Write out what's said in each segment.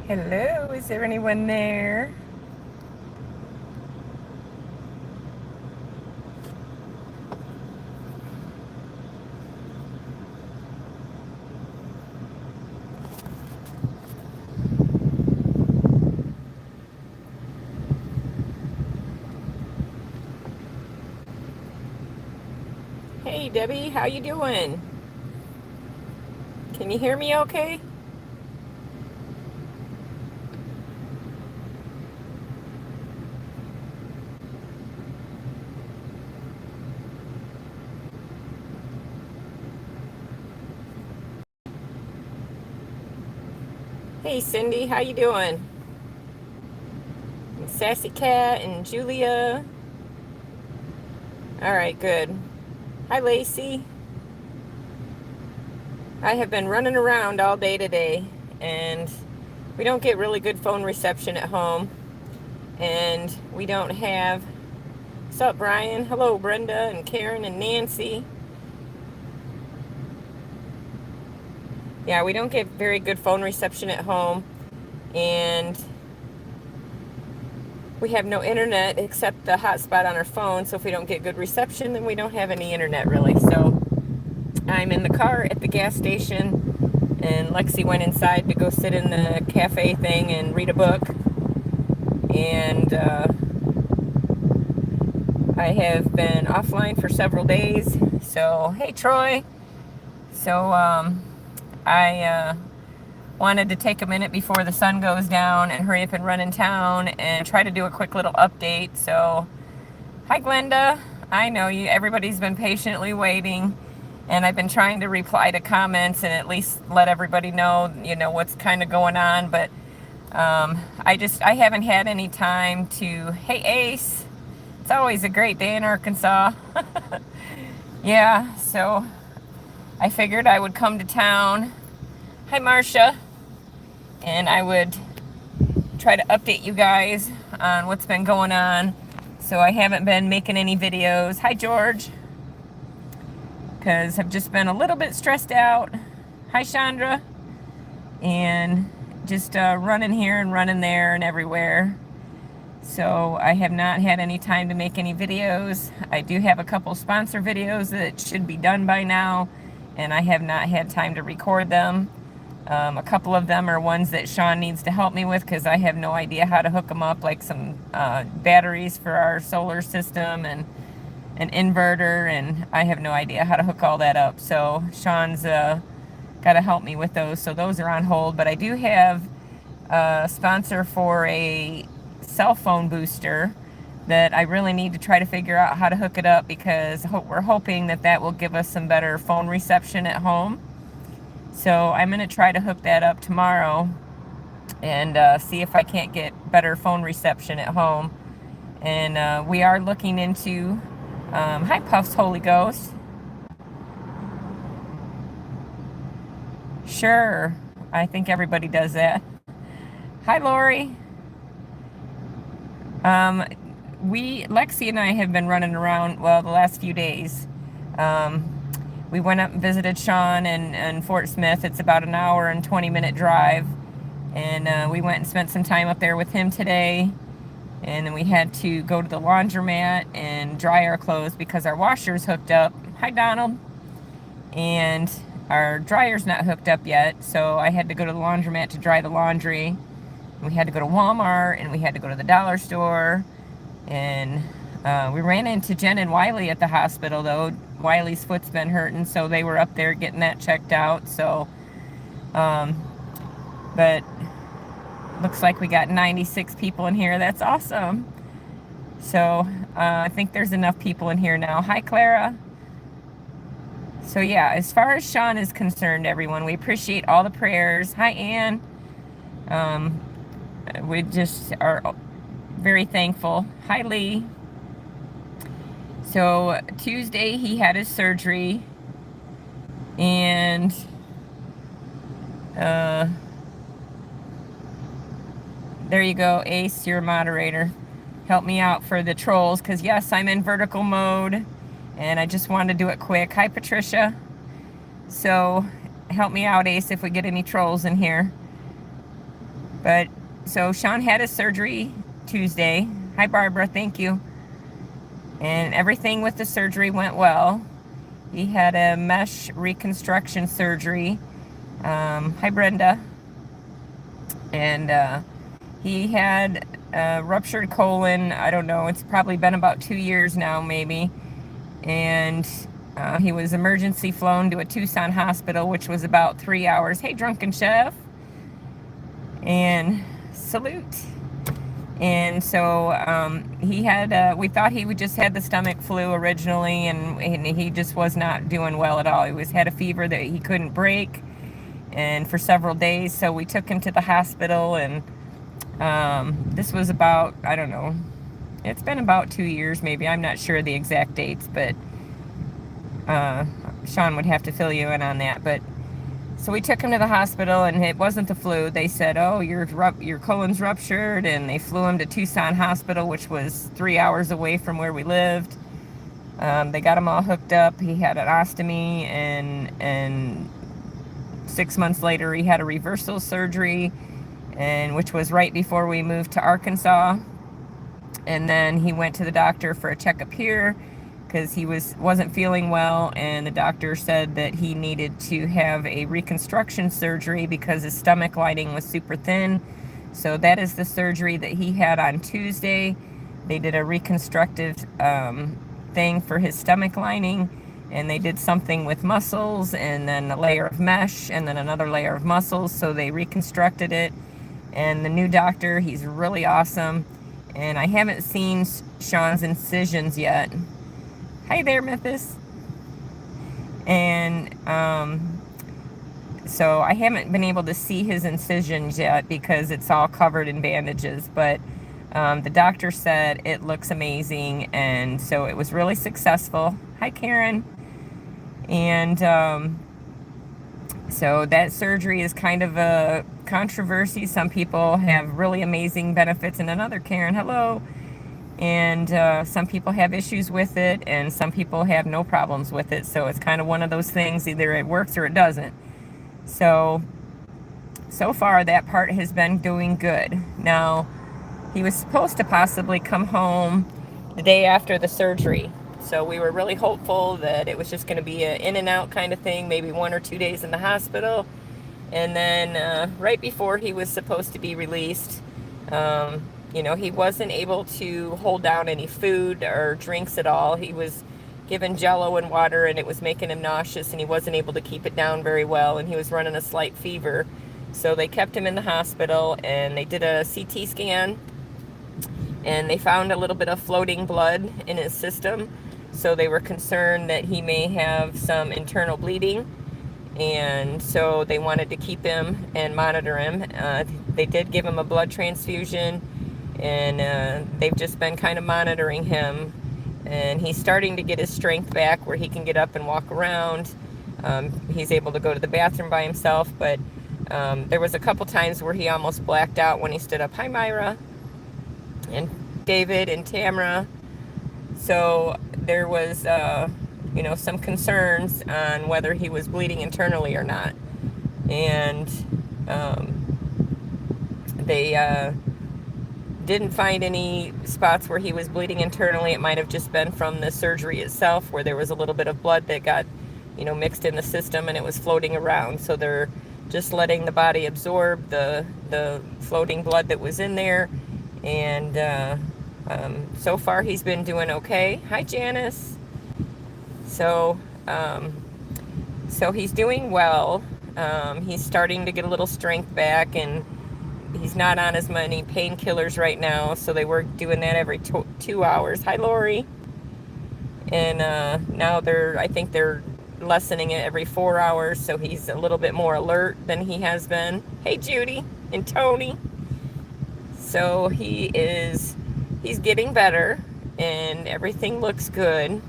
Hello, is there anyone there? Hey Debbie, how you doing? Can you hear me okay? Hey Cindy, how you doing? And Sassy Cat and Julia. All right, good. Hi Lacey. I have been running around all day today, and we don't get really good phone reception at home, and we don't have. What's up, Brian? Hello, Brenda and Karen and Nancy. Yeah, we don't get very good phone reception at home, and we have no internet except the hotspot on our phone. So if we don't get good reception, then we don't have any internet really. So I'm in the car at the gas station, and Lexi went inside to go sit in the cafe thing and read a book. And I have been offline for several days. So hey Troy. So I wanted to take a minute before the sun goes down and hurry up and run in town and try to do a quick little update. So hi Glenda. I know you, everybody's been patiently waiting, and I've been trying to reply to comments and at least let everybody know, what's kind of going on. But I haven't had any time to, hey Ace, it's always a great day in Arkansas. Yeah, so I figured I would come to town. Hi Marcia. And I would try to update you guys on what's been going on. So I haven't been making any videos. Hi George. Because I've just been a little bit stressed out. Hi Chandra. And just running here and running there and everywhere. So I have not had any time to make any videos. I do have a couple sponsor videos that should be done by now, and I have not had time to record them. A couple of them are ones that Sean needs to help me with because I have no idea how to hook them up, like some batteries for our solar system and an inverter, and I have no idea how to hook all that up. So Sean's got to help me with those. So those are on hold, but I do have a sponsor for a cell phone booster that I really need to try to figure out how to hook it up, because we're hoping that that will give us some better phone reception at home. So I'm going to try to hook that up tomorrow and see if I can't get better phone reception at home. And we are looking into, hi Puffs Holy Ghost. Sure, I think everybody does that. Hi Lori. Lexi and I have been running around, well, the last few days. We went up and visited Sean in Fort Smith. It's about an hour and 20-minute drive. And we went and spent some time up there with him today. And then we had to go to the laundromat and dry our clothes because our washer's hooked up. Hi, Donald. And our dryer's not hooked up yet. So I had to go to the laundromat to dry the laundry. We had to go to Walmart, and we had to go to the dollar store. And we ran into Jen and Wiley at the hospital, though. Wiley's foot's been hurting, so they were up there getting that checked out. So, but looks like we got 96 people in here. That's awesome. So I think there's enough people in here now. Hi, Clara. So yeah, as far as Sean is concerned, everyone, we appreciate all the prayers. Hi, Ann. We just are very thankful. Hi, Lee. So Tuesday he had his surgery, and there you go, Ace, you're a moderator. Help me out for the trolls, because yes, I'm in vertical mode, and I just wanted to do it quick. Hi, Patricia. So help me out, Ace, if we get any trolls in here. But so Sean had his surgery Tuesday. Hi, Barbara. Thank you. And everything with the surgery went well. He had a mesh reconstruction surgery. Hi, Brenda. And he had a ruptured colon. I don't know. It's probably been about 2 years now, maybe. And he was emergency flown to a Tucson hospital, which was about 3 hours. Hey, Drunken Chef. And salute. And so he had, we thought he would just had the stomach flu originally, and he just was not doing well at all. He had a fever that he couldn't break, and for several days. So we took him to the hospital, and this was about, I don't know, it's been about 2 years maybe. I'm not sure the exact dates, but Sean would have to fill you in on that. But so we took him to the hospital, and it wasn't the flu. They said, oh, your colon's ruptured, and they flew him to Tucson Hospital, which was 3 hours away from where we lived. They got him all hooked up. He had an ostomy, and 6 months later, he had a reversal surgery, and which was right before we moved to Arkansas. And then he went to the doctor for a checkup here, because he wasn't feeling well, and the doctor said that he needed to have a reconstruction surgery because his stomach lining was super thin. So that is the surgery that he had on Tuesday. They did a reconstructive thing for his stomach lining, and they did something with muscles, and then a layer of mesh, and then another layer of muscles. So they reconstructed it, and the new doctor, he's really awesome. And I haven't seen Sean's incisions yet. Hi there, Memphis. And so I haven't been able to see his incisions yet because it's all covered in bandages. But the doctor said it looks amazing, and so it was really successful. Hi, Karen. And so that surgery is kind of a controversy. Some people have really amazing benefits, and another Karen, hello. And some people have issues with it, and some people have no problems with it. So it's kind of one of those things, either it works or it doesn't. So far that part has been doing good. Now, he was supposed to possibly come home the day after the surgery. So we were really hopeful that it was just going to be an in and out kind of thing, maybe 1 or 2 days in the hospital. And then right before he was supposed to be released, you know, he wasn't able to hold down any food or drinks at all. He was given Jello and water, and it was making him nauseous, and he wasn't able to keep it down very well, and he was running a slight fever. So they kept him in the hospital, and they did a CT scan, and they found a little bit of floating blood in his system. So they were concerned that he may have some internal bleeding, and so they wanted to keep him and monitor him. They did give him a blood transfusion, and they've just been kind of monitoring him, and he's starting to get his strength back where he can get up and walk around. He's able to go to the bathroom by himself, but there was a couple times where he almost blacked out when he stood up. Hi, Myra and David and Tamara. So there was you know, some concerns on whether he was bleeding internally or not, and they didn't find any spots where he was bleeding internally. It might have just been from the surgery itself, where there was a little bit of blood that got, you know, mixed in the system, and it was floating around. So they're just letting the body absorb the floating blood that was in there. And so far he's been doing okay. Hi, Janice. So he's doing well. He's starting to get a little strength back, and he's not on as many painkillers right now, so they were doing that every 2 hours. Hi, Lori. And now I think they're lessening it every 4 hours, so he's a little bit more alert than he has been. Hey, Judy and Tony. So he's getting better, and everything looks good.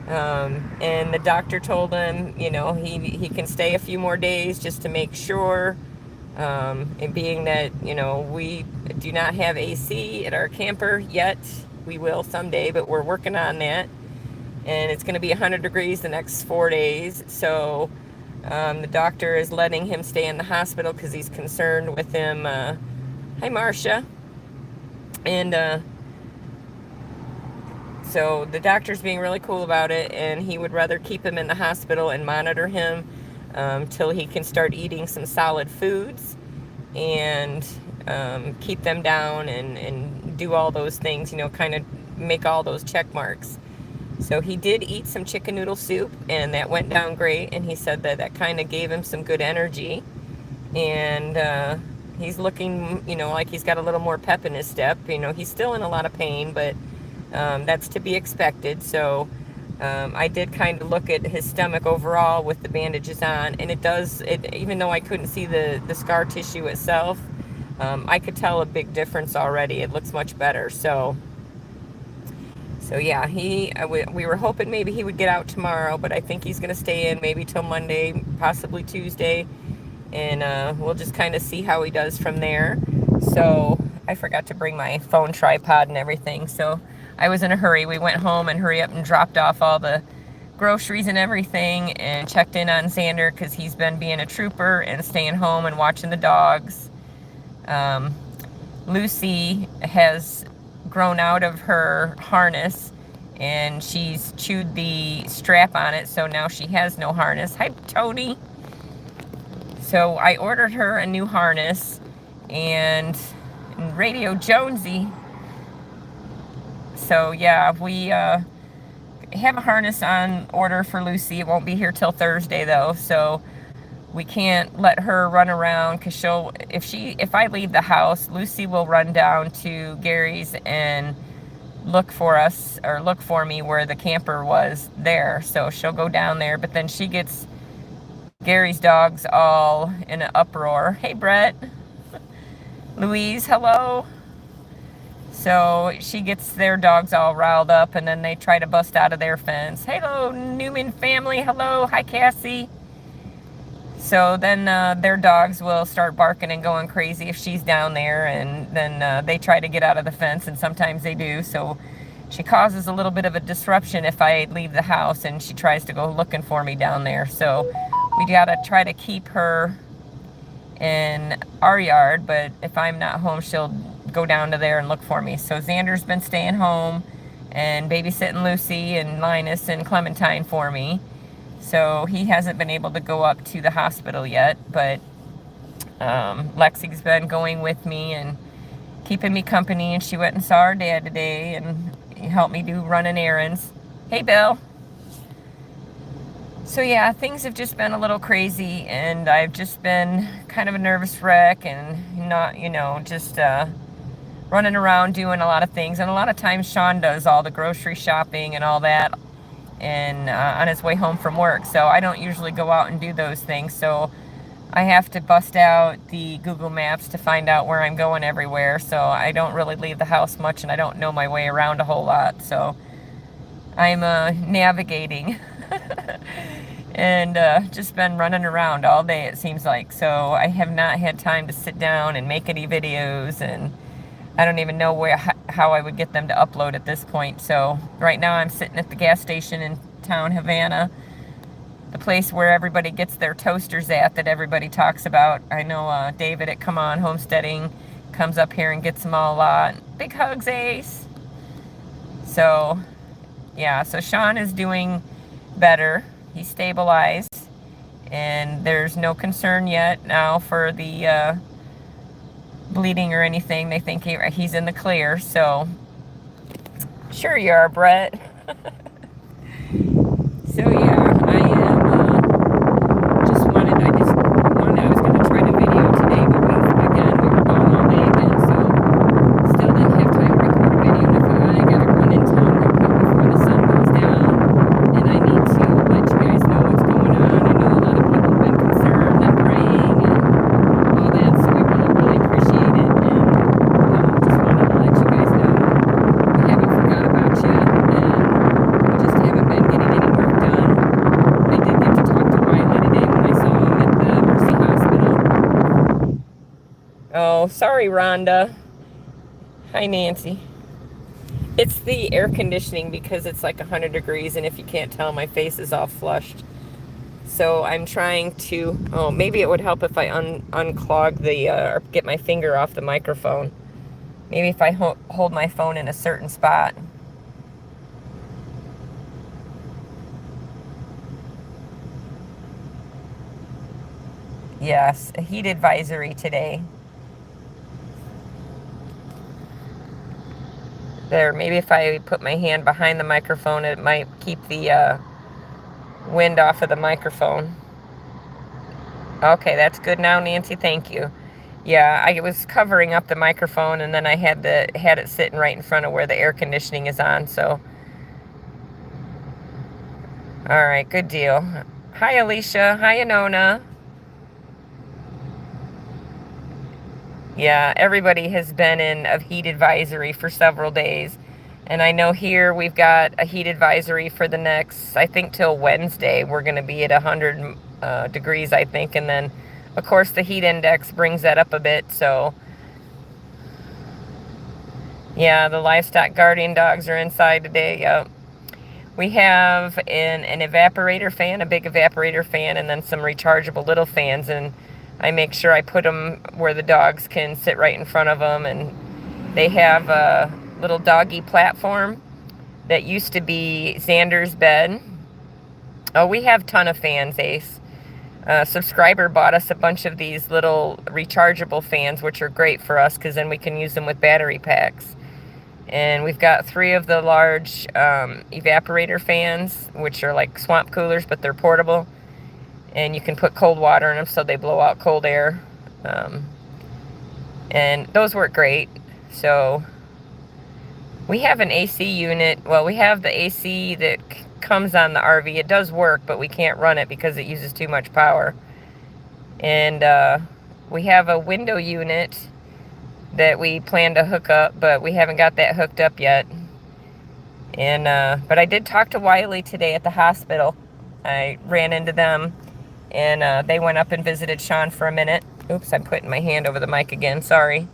And the doctor told him, you know, he can stay a few more days just to make sure. And being that, you know, we do not have AC at our camper yet. We will someday, but we're working on that. And it's going to be 100 degrees the next 4 days. So The doctor is letting him stay in the hospital because he's concerned with him. Hi, Marcia. And so the doctor's being really cool about it, and he would rather keep him in the hospital and monitor him till he can start eating some solid foods and keep them down and do all those things, kind of make all those check marks. So he did eat some chicken noodle soup, and that went down great, and he said that kind of gave him some good energy. And he's looking, like he's got a little more pep in his step. He's still in a lot of pain, but that's to be expected. So I did kind of look at his stomach overall with the bandages on, and even though I couldn't see the scar tissue itself, I could tell a big difference already. It looks much better. So yeah, we were hoping maybe he would get out tomorrow, but I think he's going to stay in maybe till Monday, possibly Tuesday, and we'll just kind of see how he does from there. So I forgot to bring my phone tripod and everything, so I was in a hurry. We went home and hurry up and dropped off all the groceries and everything and checked in on Xander because he's been being a trooper and staying home and watching the dogs. Lucy has grown out of her harness and she's chewed the strap on it, so now she has no harness. Hi, Tony. So I ordered her a new harness, and Radio Jonesy. So yeah, we have a harness on order for Lucy. It won't be here till Thursday though, so we can't let her run around because if I leave the house, Lucy will run down to Gary's and look for me where the camper was there. So she'll go down there, but then she gets Gary's dogs all in an uproar. Hey, Brett. Louise, hello. So she gets their dogs all riled up, and then they try to bust out of their fence. Hello, Newman family. Hello. Hi, Cassie. So then their dogs will start barking and going crazy if she's down there, and then they try to get out of the fence, and sometimes they do. So she causes a little bit of a disruption if I leave the house, and she tries to go looking for me down there. So we gotta try to keep her in our yard, but if I'm not home, she'll go down to there and look for me. So Xander's been staying home and babysitting Lucy and Linus and Clementine for me. So he hasn't been able to go up to the hospital yet, but Lexi's been going with me and keeping me company, and she went and saw her dad today and he helped me do running errands. Hey, Bill. So yeah, things have just been a little crazy, and I've just been kind of a nervous wreck and not, just running around doing a lot of things. And a lot of times Sean does all the grocery shopping and all that and on his way home from work. So I don't usually go out and do those things. So I have to bust out the Google Maps to find out where I'm going everywhere. So I don't really leave the house much, and I don't know my way around a whole lot. So I'm navigating and just been running around all day, it seems like. So I have not had time to sit down and make any videos, and I don't even know how I would get them to upload at this point. So right now I'm sitting at the gas station in town, Havana, the place where everybody gets their toasters at that everybody talks about. I know David at Come On Homesteading comes up here and gets them all a lot. Big hugs, Ace. So yeah, so Sean is doing better. He's stabilized, and there's no concern yet now for the bleeding or anything. They think he's in the clear. So sure you are, Brett. So yeah, I was going to try to video today, but we were gone all day again, so still didn't have time to record a video. And I thought, I gotta run in town real quick before the sun goes down, and I need to let you guys know what's going on. I know a lot of people have been concerned and praying and all that, so we really appreciate it, and just wanted to let you guys know we haven't forgot about you, and we just haven't been getting any work done. I did get to talk to Wiley today when I saw him at the Mercy Hospital. Oh, sorry, Rhonda. Hi, Nancy. It's the air conditioning because it's like 100 degrees, and if you can't tell, my face is all flushed. So I'm trying to, oh, maybe it would help if I unclog the, or get my finger off the microphone. Maybe if I hold my phone in a certain spot. Yes, a heat advisory today. There, maybe if I put my hand behind the microphone, it might keep the wind off of the microphone. Okay, that's good now, Nancy. Thank you. Yeah, I was covering up the microphone, and then I had it sitting right in front of where the air conditioning is on. So, all right, good deal. Hi, Alicia. Hi, Anona. Yeah, everybody has been in a heat advisory for several days. And I know here we've got a heat advisory for the next, I think, till Wednesday. We're going to be at 100 degrees, I think. And then, of course, the heat index brings that up a bit. So, yeah, the livestock guardian dogs are inside today. Yep. We have an evaporator fan, a big evaporator fan, and then some rechargeable little fans. And I make sure I put them where the dogs can sit right in front of them. And they have a little doggy platform that used to be Xander's bed. Oh, we have a ton of fans, Ace. A subscriber bought us a bunch of these little rechargeable fans, which are great for us because then we can use them with battery packs. And we've got 3 of the large evaporator fans, which are like swamp coolers, but they're portable. And you can put cold water in them so they blow out cold air. And those work great. So we have an AC unit. Well, we have the AC that comes on the RV. It does work, but we can't run it because it uses too much power. And we have a window unit that we plan to hook up, but we haven't got that hooked up yet. And but I did talk to Wiley today at the hospital. I ran into them, and they went up and visited Sean for a minute. Oops, I'm putting my hand over the mic again, sorry.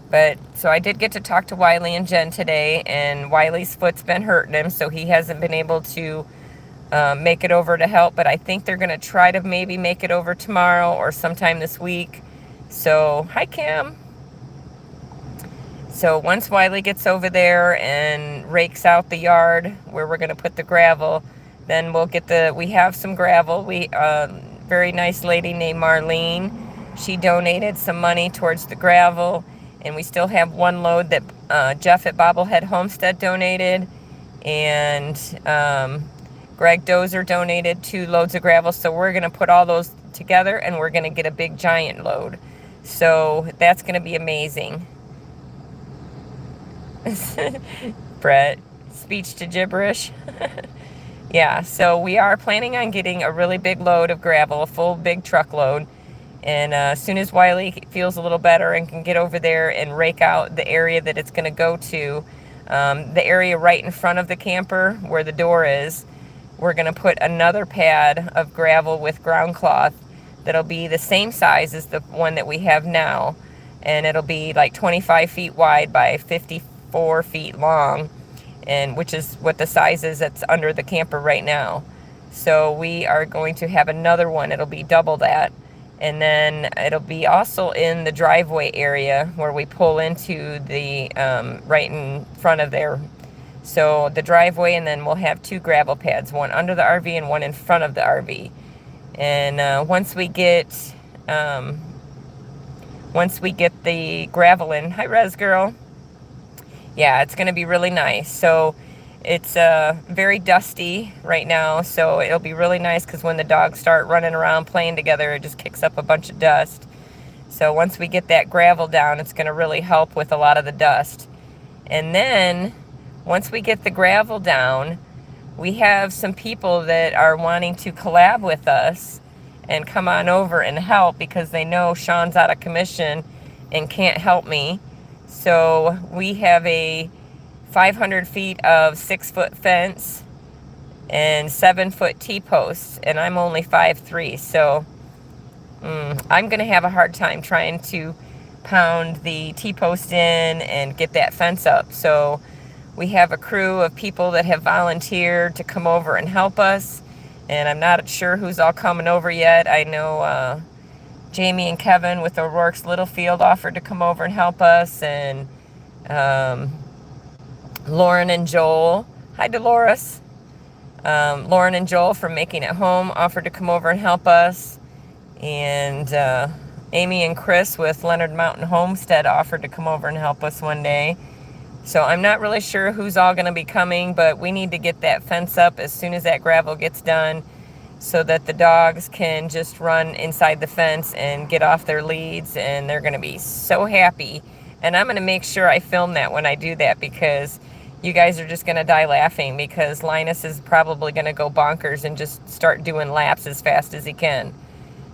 But so I did get to talk to Wiley and Jen today, and Wiley's foot's been hurting him, so he hasn't been able to make it over to help, but I think they're going to try to maybe make it over tomorrow or sometime this week. So, hi Kim. So once Wiley gets over there and rakes out the yard where we're going to put the gravel, then we'll get we have some gravel. We, very nice lady named Marlene, she donated some money towards the gravel, and we still have 1 load that Jeff at Bobblehead Homestead donated, and Greg Dozer donated 2 loads of gravel. So we're going to put all those together, and we're going to get a big giant load. So that's going to be amazing. Brett, speech to gibberish. Yeah, so we are planning on getting a really big load of gravel, a full big truckload. And as soon as Wiley feels a little better and can get over there and rake out the area that it's going to go to, the area right in front of the camper where the door is, we're going to put another pad of gravel with ground cloth that'll be the same size as the one that we have now. And it'll be like 25 feet wide by 54 feet long, and which is what the size is that's under the camper right now. So we are going to have another one. It'll be double that. And then it'll be also in the driveway area where we pull into the, right in front of there. So the driveway, and then we'll have 2 gravel pads, one under the RV and one in front of the RV. And once we get the gravel in, hi Res Girl. Yeah, it's going to be really nice. So it's very dusty right now, so it'll be really nice because when the dogs start running around playing together, it just kicks up a bunch of dust. So once we get that gravel down, it's going to really help with a lot of the dust. And then once we get the gravel down, we have some people that are wanting to collab with us and come on over and help because they know Sean's out of commission and can't help me. So we have a 500 feet of 6-foot fence and 7-foot T-posts, and I'm only 5'3", so I'm going to have a hard time trying to pound the T-post in and get that fence up. So we have a crew of people that have volunteered to come over and help us, And I'm not sure who's all coming over yet. I know Jamie and Kevin with O'Rourke's Littlefield offered to come over and help us, and um, Lauren and Joel. Hi, Dolores. Lauren and Joel from Making It Home offered to come over and help us. And Amy and Chris with Leonard Mountain Homestead offered to come over and help us one day. So I'm not really sure who's all going to be coming, but we need to get that fence up as soon as that gravel gets done so that the dogs can just run inside the fence and get off their leads, and they're going to be so happy. And I'm going to make sure I film that when I do that, because you guys are just going to die laughing, because Linus is probably going to go bonkers and just start doing laps as fast as he can.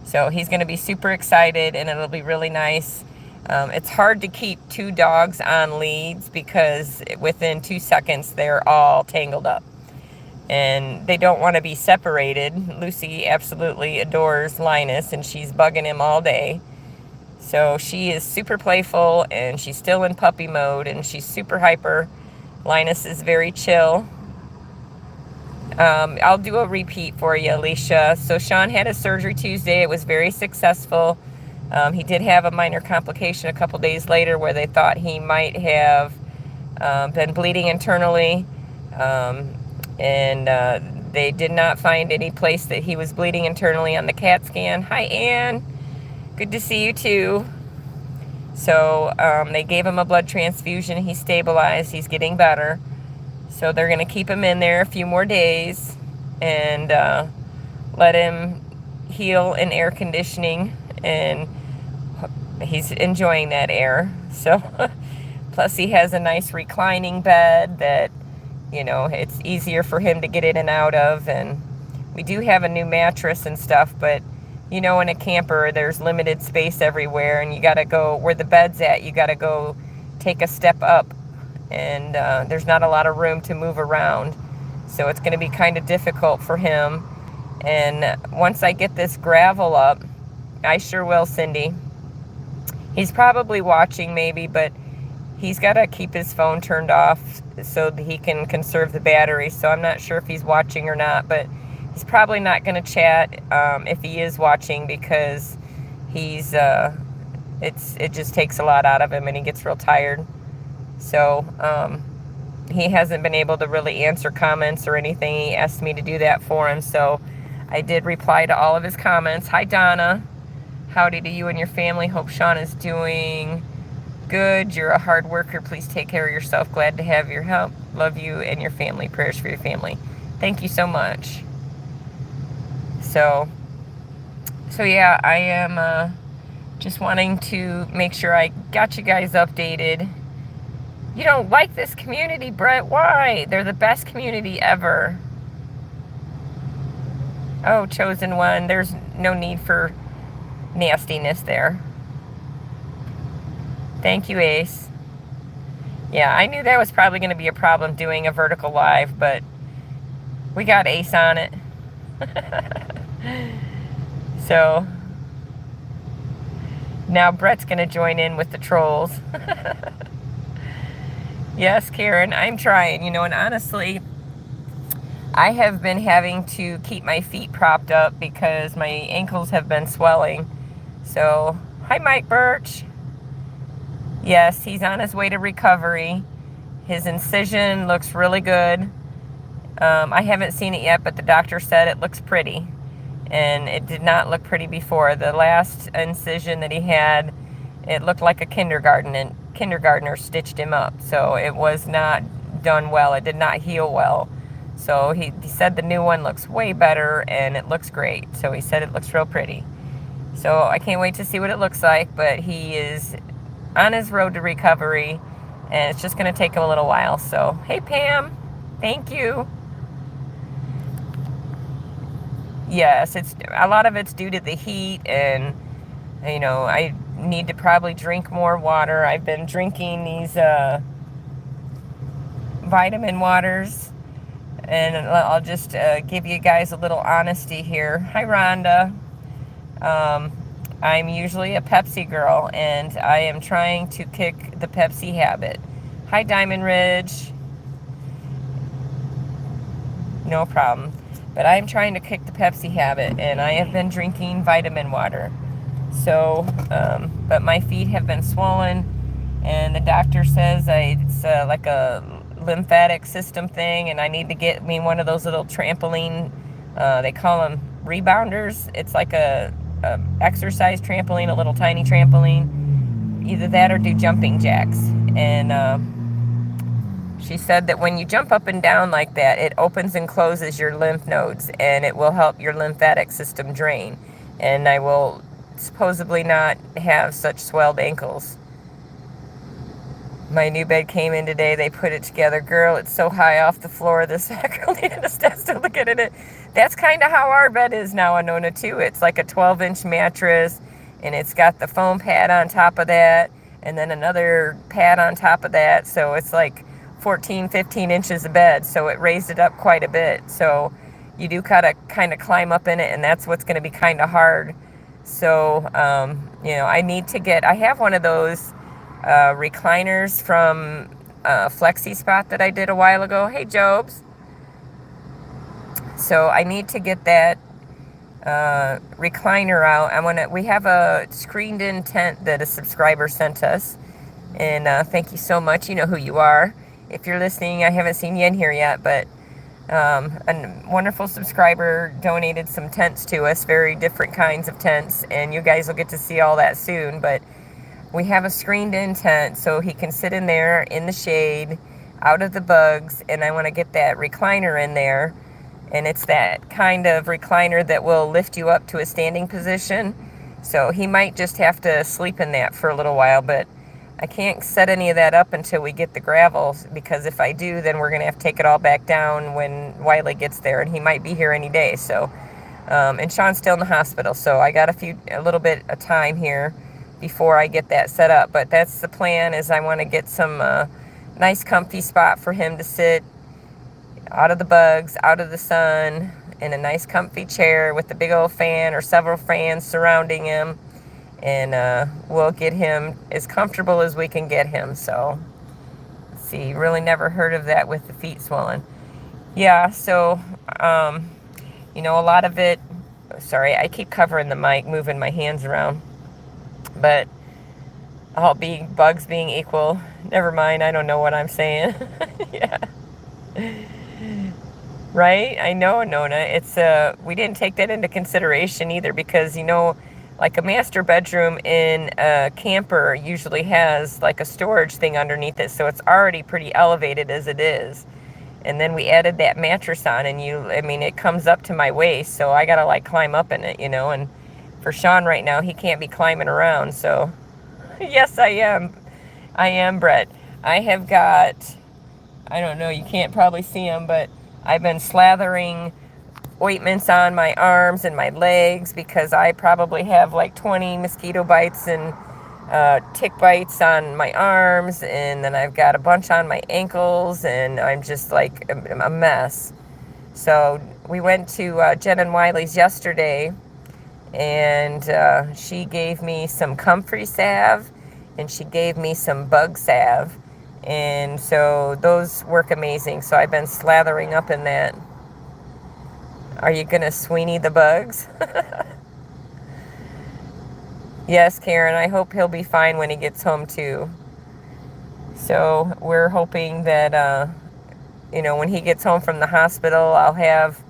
So he's going to be super excited, and it'll be really nice. It's hard to keep two dogs on leads because within 2 seconds they're all tangled up. And they don't want to be separated. Lucy absolutely adores Linus, and she's bugging him all day. So she is super playful, and she's still in puppy mode, and she's super hyper. Linus is very chill. I'll do a repeat for you, Alicia. So Sean had a surgery Tuesday. It was very successful. He did have a minor complication a couple days later where they thought he might have been bleeding internally. And they did not find any place that he was bleeding internally on the CAT scan. Hi, Ann. Good to see you, too. So they gave him a blood transfusion. He stabilized. He's getting better. So they're going to keep him in there a few more days and let him heal in air conditioning. And he's enjoying that air. So plus he has a nice reclining bed that, you know, it's easier for him to get in and out of. And we do have a new mattress and stuff, but you know, in a camper there's limited space everywhere, and you got to go where the bed's at. You got to go take a step up, and there's not a lot of room to move around. So it's going to be kind of difficult for him. And once I get this gravel up, I sure will, Cindy. He's probably watching maybe, but he's got to keep his phone turned off so that he can conserve the battery. So I'm not sure if he's watching or not, but he's probably not going to chat if he is watching, because he's it just takes a lot out of him and he gets real tired. So he hasn't been able to really answer comments or anything. He asked me to do that for him, so I did reply to all of his comments. Hi, Donna. Howdy to you and your family. Hope Sean is doing good. You're a hard worker. Please take care of yourself. Glad to have your help. Love you and your family. Prayers for your family. Thank you so much. So yeah, I am just wanting to make sure I got you guys updated. You don't like this community, Brett? Why? They're the best community ever. Oh, chosen one. There's no need for nastiness there. Thank you, Ace. Yeah, I knew that was probably going to be a problem doing a vertical live, but we got Ace on it. So now Brett's going to join in with the trolls. Yes, Karen, I'm trying, you know, and honestly, I have been having to keep my feet propped up because my ankles have been swelling. So, hi, Mike Birch. Yes, he's on his way to recovery. His incision looks really good. I haven't seen it yet, but the doctor said it looks pretty. And it did not look pretty before. The last incision that he had, it looked like a kindergartner stitched him up. So it was not done well. It did not heal well. So he said the new one looks way better and it looks great. So he said it looks real pretty. So I can't wait to see what it looks like, but he is on his road to recovery, and it's just going to take him a little while. So, hey, Pam, thank you. Yes, it's a lot of it's due to the heat, and, you know, I need to probably drink more water. I've been drinking these vitamin waters, and I'll just give you guys a little honesty here. Hi, Rhonda. I'm usually a Pepsi girl, and I am trying to kick the Pepsi habit. Hi, Diamond Ridge. No problem. But I'm trying to kick the Pepsi habit, and I have been drinking vitamin water. So, but my feet have been swollen, and the doctor says it's like a lymphatic system thing, and I need to get me one of those little trampoline, they call them rebounders. It's like a exercise trampoline, a little tiny trampoline. Either that or do jumping jacks. And she said that when you jump up and down like that, it opens and closes your lymph nodes, and it will help your lymphatic system drain. And I will supposedly not have such swelled ankles. My new bed came in today. They put it together. Girl, it's so high off the floor. The sacroilius to look at it. That's kind of how our bed is now, Anona, too. It's like a 12-inch mattress, and it's got the foam pad on top of that, and then another pad on top of that. So it's like 14, 15 inches of bed. So it raised it up quite a bit. So you do kind of climb up in it, and that's what's going to be kind of hard. So, I need to I have one of those recliners from Flexi Spot that I did a while ago. Hey, Jobs. So I need to get that recliner out. We have a screened-in tent that a subscriber sent us, and thank you so much. You know who you are. If you're listening, I haven't seen you in here yet, but a wonderful subscriber donated some tents to us, very different kinds of tents, and you guys will get to see all that soon. But we have a screened-in tent, so he can sit in there in the shade, out of the bugs, and I want to get that recliner in there. And it's that kind of recliner that will lift you up to a standing position. So he might just have to sleep in that for a little while, but I can't set any of that up until we get the gravel, because if I do, then we're going to have to take it all back down when Wiley gets there, and he might be here any day. So, and Sean's still in the hospital, so I got a little bit of time here before I get that set up. But that's the plan, is I want to get some nice comfy spot for him to sit out of the bugs, out of the sun, in a nice comfy chair with a big old fan or several fans surrounding him. And we'll get him as comfortable as we can get him. So, let's see, really never heard of that with the feet swollen. Yeah, so, a lot of it, sorry, I keep covering the mic, moving my hands around. But bugs being equal, never mind, I don't know what I'm saying. Yeah. Right? I know, Nona. It's, we didn't take that into consideration either, because, like a master bedroom in a camper usually has like a storage thing underneath it, so it's already pretty elevated as it is. And then we added that mattress on, and it comes up to my waist, so I gotta like climb up in it, and for Sean right now, he can't be climbing around. So yes, I am, Brett. I have got, I don't know, you can't probably see them, but I've been slathering ointments on my arms and my legs, because I probably have like 20 mosquito bites and tick bites on my arms, and then I've got a bunch on my ankles, and I'm just like a mess. So we went to Jen and Wiley's yesterday, and she gave me some comfrey salve, and she gave me some bug salve, and so those work amazing. So I've been slathering up in that. Are you going to Sweeney the bugs? Yes, Karen, I hope he'll be fine when he gets home, too. So we're hoping that, when he gets home from the hospital, I'll have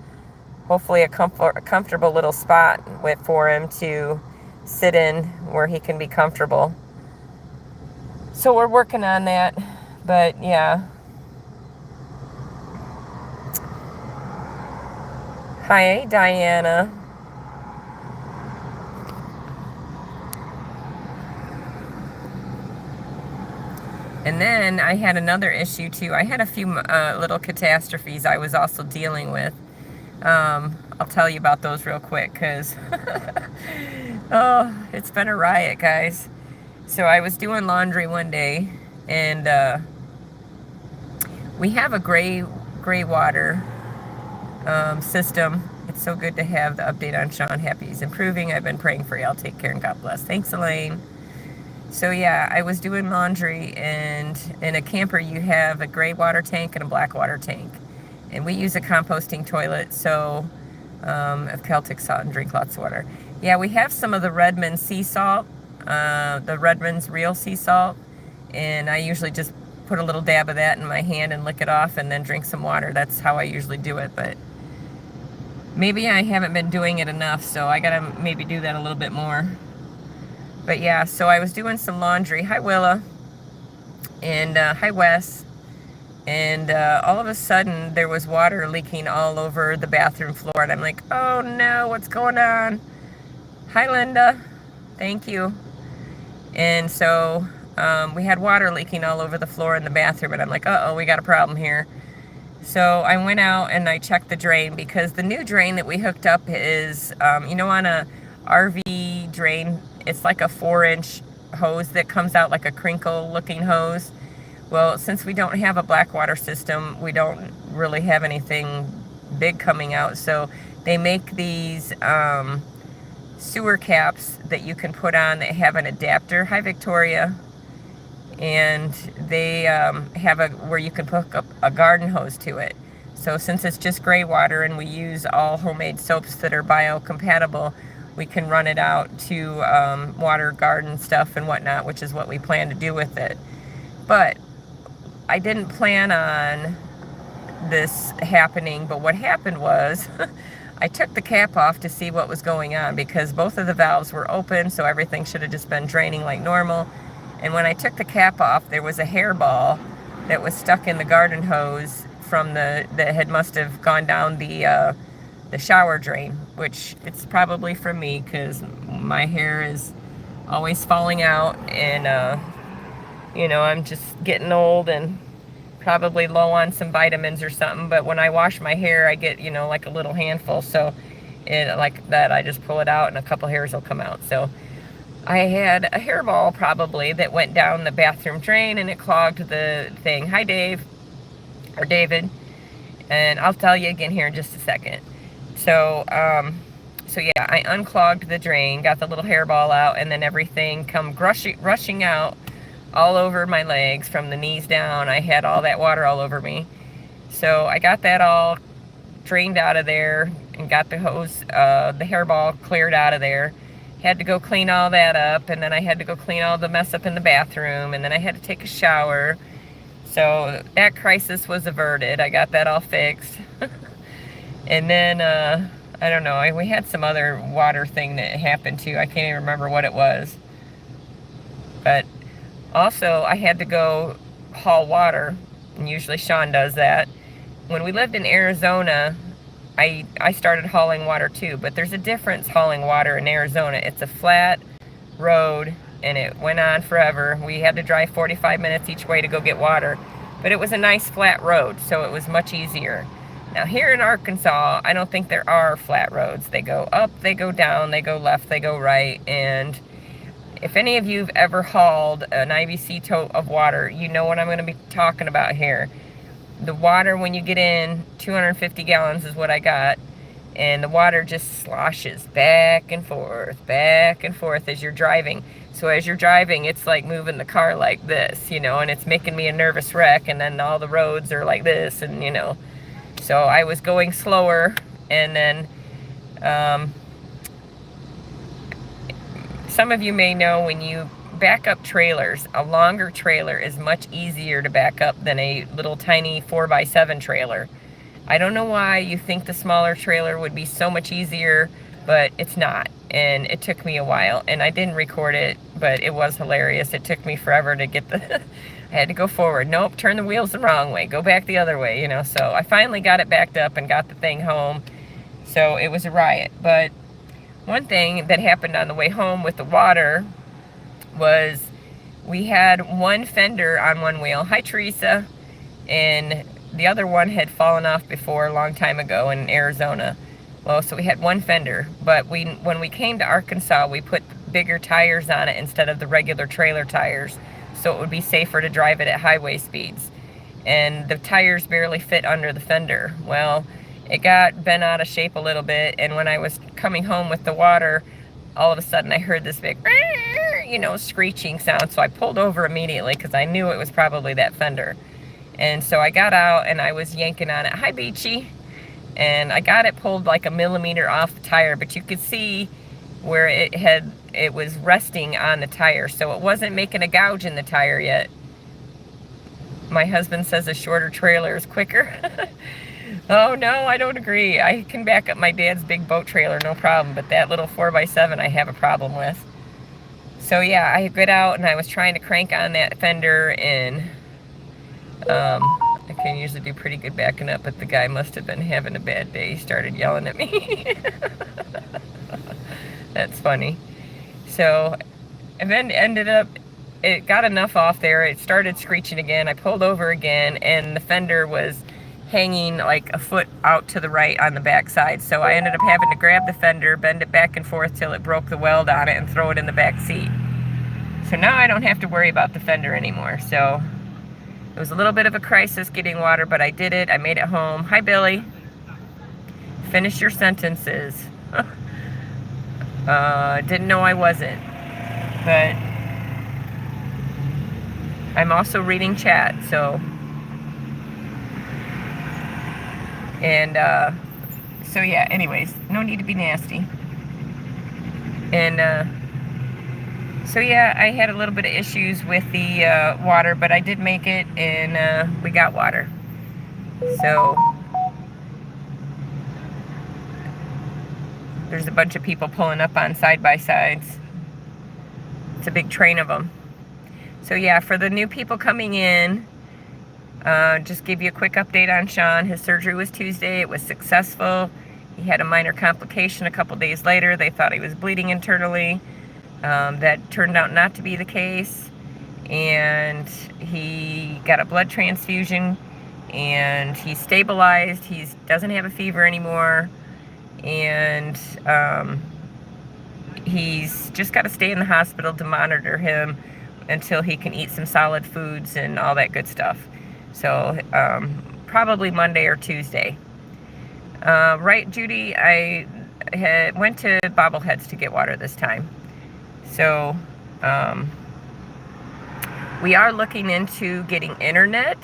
hopefully a comfortable little spot for him to sit in where he can be comfortable. So we're working on that, but yeah. Hi, Diana. And then I had another issue too. I had a few little catastrophes I was also dealing with. I'll tell you about those real quick, because oh, it's been a riot, guys. So I was doing laundry one day, and we have a gray water system. It's so good to have the update on Sean. Happy he's improving. I've been praying for you. I'll take care, and God bless. Thanks, Elaine. So yeah, I was doing laundry, and in a camper you have a gray water tank and a black water tank. And we use a composting toilet, so of Celtic salt and drink lots of water. Yeah, we have some of the Redmond sea salt, the Redmond's real sea salt, and I usually just put a little dab of that in my hand and lick it off and then drink some water. That's how I usually do it, but maybe I haven't been doing it enough, so I gotta maybe do that a little bit more. But yeah, so I was doing some laundry. Hi, Willa. And hi, Wes. And all of a sudden, there was water leaking all over the bathroom floor. And I'm like, oh no, what's going on? Hi, Linda. Thank you. And so we had water leaking all over the floor in the bathroom. And I'm like, uh-oh, we got a problem here. So I went out and I checked the drain, because the new drain that we hooked up is, you know, on a RV drain, it's like a 4-inch hose that comes out like a crinkle looking hose. Well, since we don't have a black water system, we don't really have anything big coming out. So they make these sewer caps that you can put on that have an adapter. Hi, Victoria. And they have where you can hook up a garden hose to it. So since it's just gray water and we use all homemade soaps that are biocompatible, we can run it out to water garden stuff and whatnot, which is what we plan to do with it. But I didn't plan on this happening, but what happened was I took the cap off to see what was going on, because both of the valves were open, so everything should have just been draining like normal. And when I took the cap off, there was a hairball that was stuck in the garden hose from that must have gone down the shower drain, which it's probably from me, because my hair is always falling out, and you know, I'm just getting old and probably low on some vitamins or something. But when I wash my hair, I get, you know, like a little handful. So like that, I just pull it out and a couple hairs will come out. So I had a hairball probably that went down the bathroom drain and it clogged the thing. Hi, Dave, or David. And I'll tell you again here in just a second. So, so yeah, I unclogged the drain, got the little hairball out, and then everything come rushing out all over my legs from the knees down. I had all that water all over me. So I got that all drained out of there and got the hose, the hairball cleared out of there. Had to go clean all that up, and then I had to go clean all the mess up in the bathroom, and then I had to take a shower. So that crisis was averted. I got that all fixed. And then, I don't know, we had some other water thing that happened too. I can't even remember what it was. But also, I had to go haul water, and usually Sean does that. When we lived in Arizona, I started hauling water too, but there's a difference hauling water in Arizona. It's a flat road, and it went on forever. We had to drive 45 minutes each way to go get water, but it was a nice flat road, so it was much easier. Now here in Arkansas, I don't think there are flat roads. They go up, they go down, they go left, they go right, and if any of you have ever hauled an IBC tote of water, you know what I'm going to be talking about here. The water, when you get in, 250 gallons is what I got, and the water just sloshes back and forth as you're driving. So as you're driving, it's like moving the car like this, you know, and it's making me a nervous wreck, and then all the roads are like this, and you know. So I was going slower, and then some of you may know when you back up trailers, a longer trailer is much easier to back up than a little tiny 4x7 trailer. I don't know why you think the smaller trailer would be so much easier, but it's not. And it took me a while, and I didn't record it, but it was hilarious. It took me forever to get the, I had to go forward. Nope, turn the wheels the wrong way, go back the other way, you know. So I finally got it backed up and got the thing home. So it was a riot. But one thing that happened on the way home with the water was we had one fender on one wheel. Hi, Teresa. And the other one had fallen off before a long time ago in Arizona. Well, so we had one fender, but when we came to Arkansas, we put bigger tires on it instead of the regular trailer tires, so it would be safer to drive it at highway speeds. And the tires barely fit under the fender. Well, it got bent out of shape a little bit, and when I was coming home with the water, all of a sudden I heard this big, you know, screeching sound, so I pulled over immediately because I knew it was probably that fender. And so I got out and I was yanking on it. Hi, Beachy. And I got it pulled like a millimeter off the tire, but you could see where it was resting on the tire, so it wasn't making a gouge in the tire yet. My husband says a shorter trailer is quicker. Oh no, I don't agree. I can back up my dad's big boat trailer, no problem, but that little 4x7 I have a problem with. So yeah, I got out and I was trying to crank on that fender, and I can usually do pretty good backing up, but the guy must have been having a bad day. He started yelling at me. That's funny. So and then ended up, it got enough off there, it started screeching again. I pulled over again, and the fender was hanging like a foot out to the right on the back side. So I ended up having to grab the fender, bend it back and forth till it broke the weld on it, and throw it in the back seat. So now I don't have to worry about the fender anymore. So it was a little bit of a crisis getting water, but I did it. I made it home. Hi, Billy. Finish your sentences. Didn't know I wasn't. But I'm also reading chat, so. And, so yeah, anyways, no need to be nasty. And, so yeah, I had a little bit of issues with the water, but I did make it, and we got water. So there's a bunch of people pulling up on side-by-sides. It's a big train of them. So yeah, for the new people coming in, just give you a quick update on Sean. His surgery was Tuesday. It was successful. He had a minor complication a couple days later. They thought he was bleeding internally. That turned out not to be the case, and he got a blood transfusion, and he's stabilized. He doesn't have a fever anymore, and he's just got to stay in the hospital to monitor him until he can eat some solid foods and all that good stuff. So probably Monday or Tuesday. Right, Judy? I went to Bobbleheads to get water this time. So, we are looking into getting internet.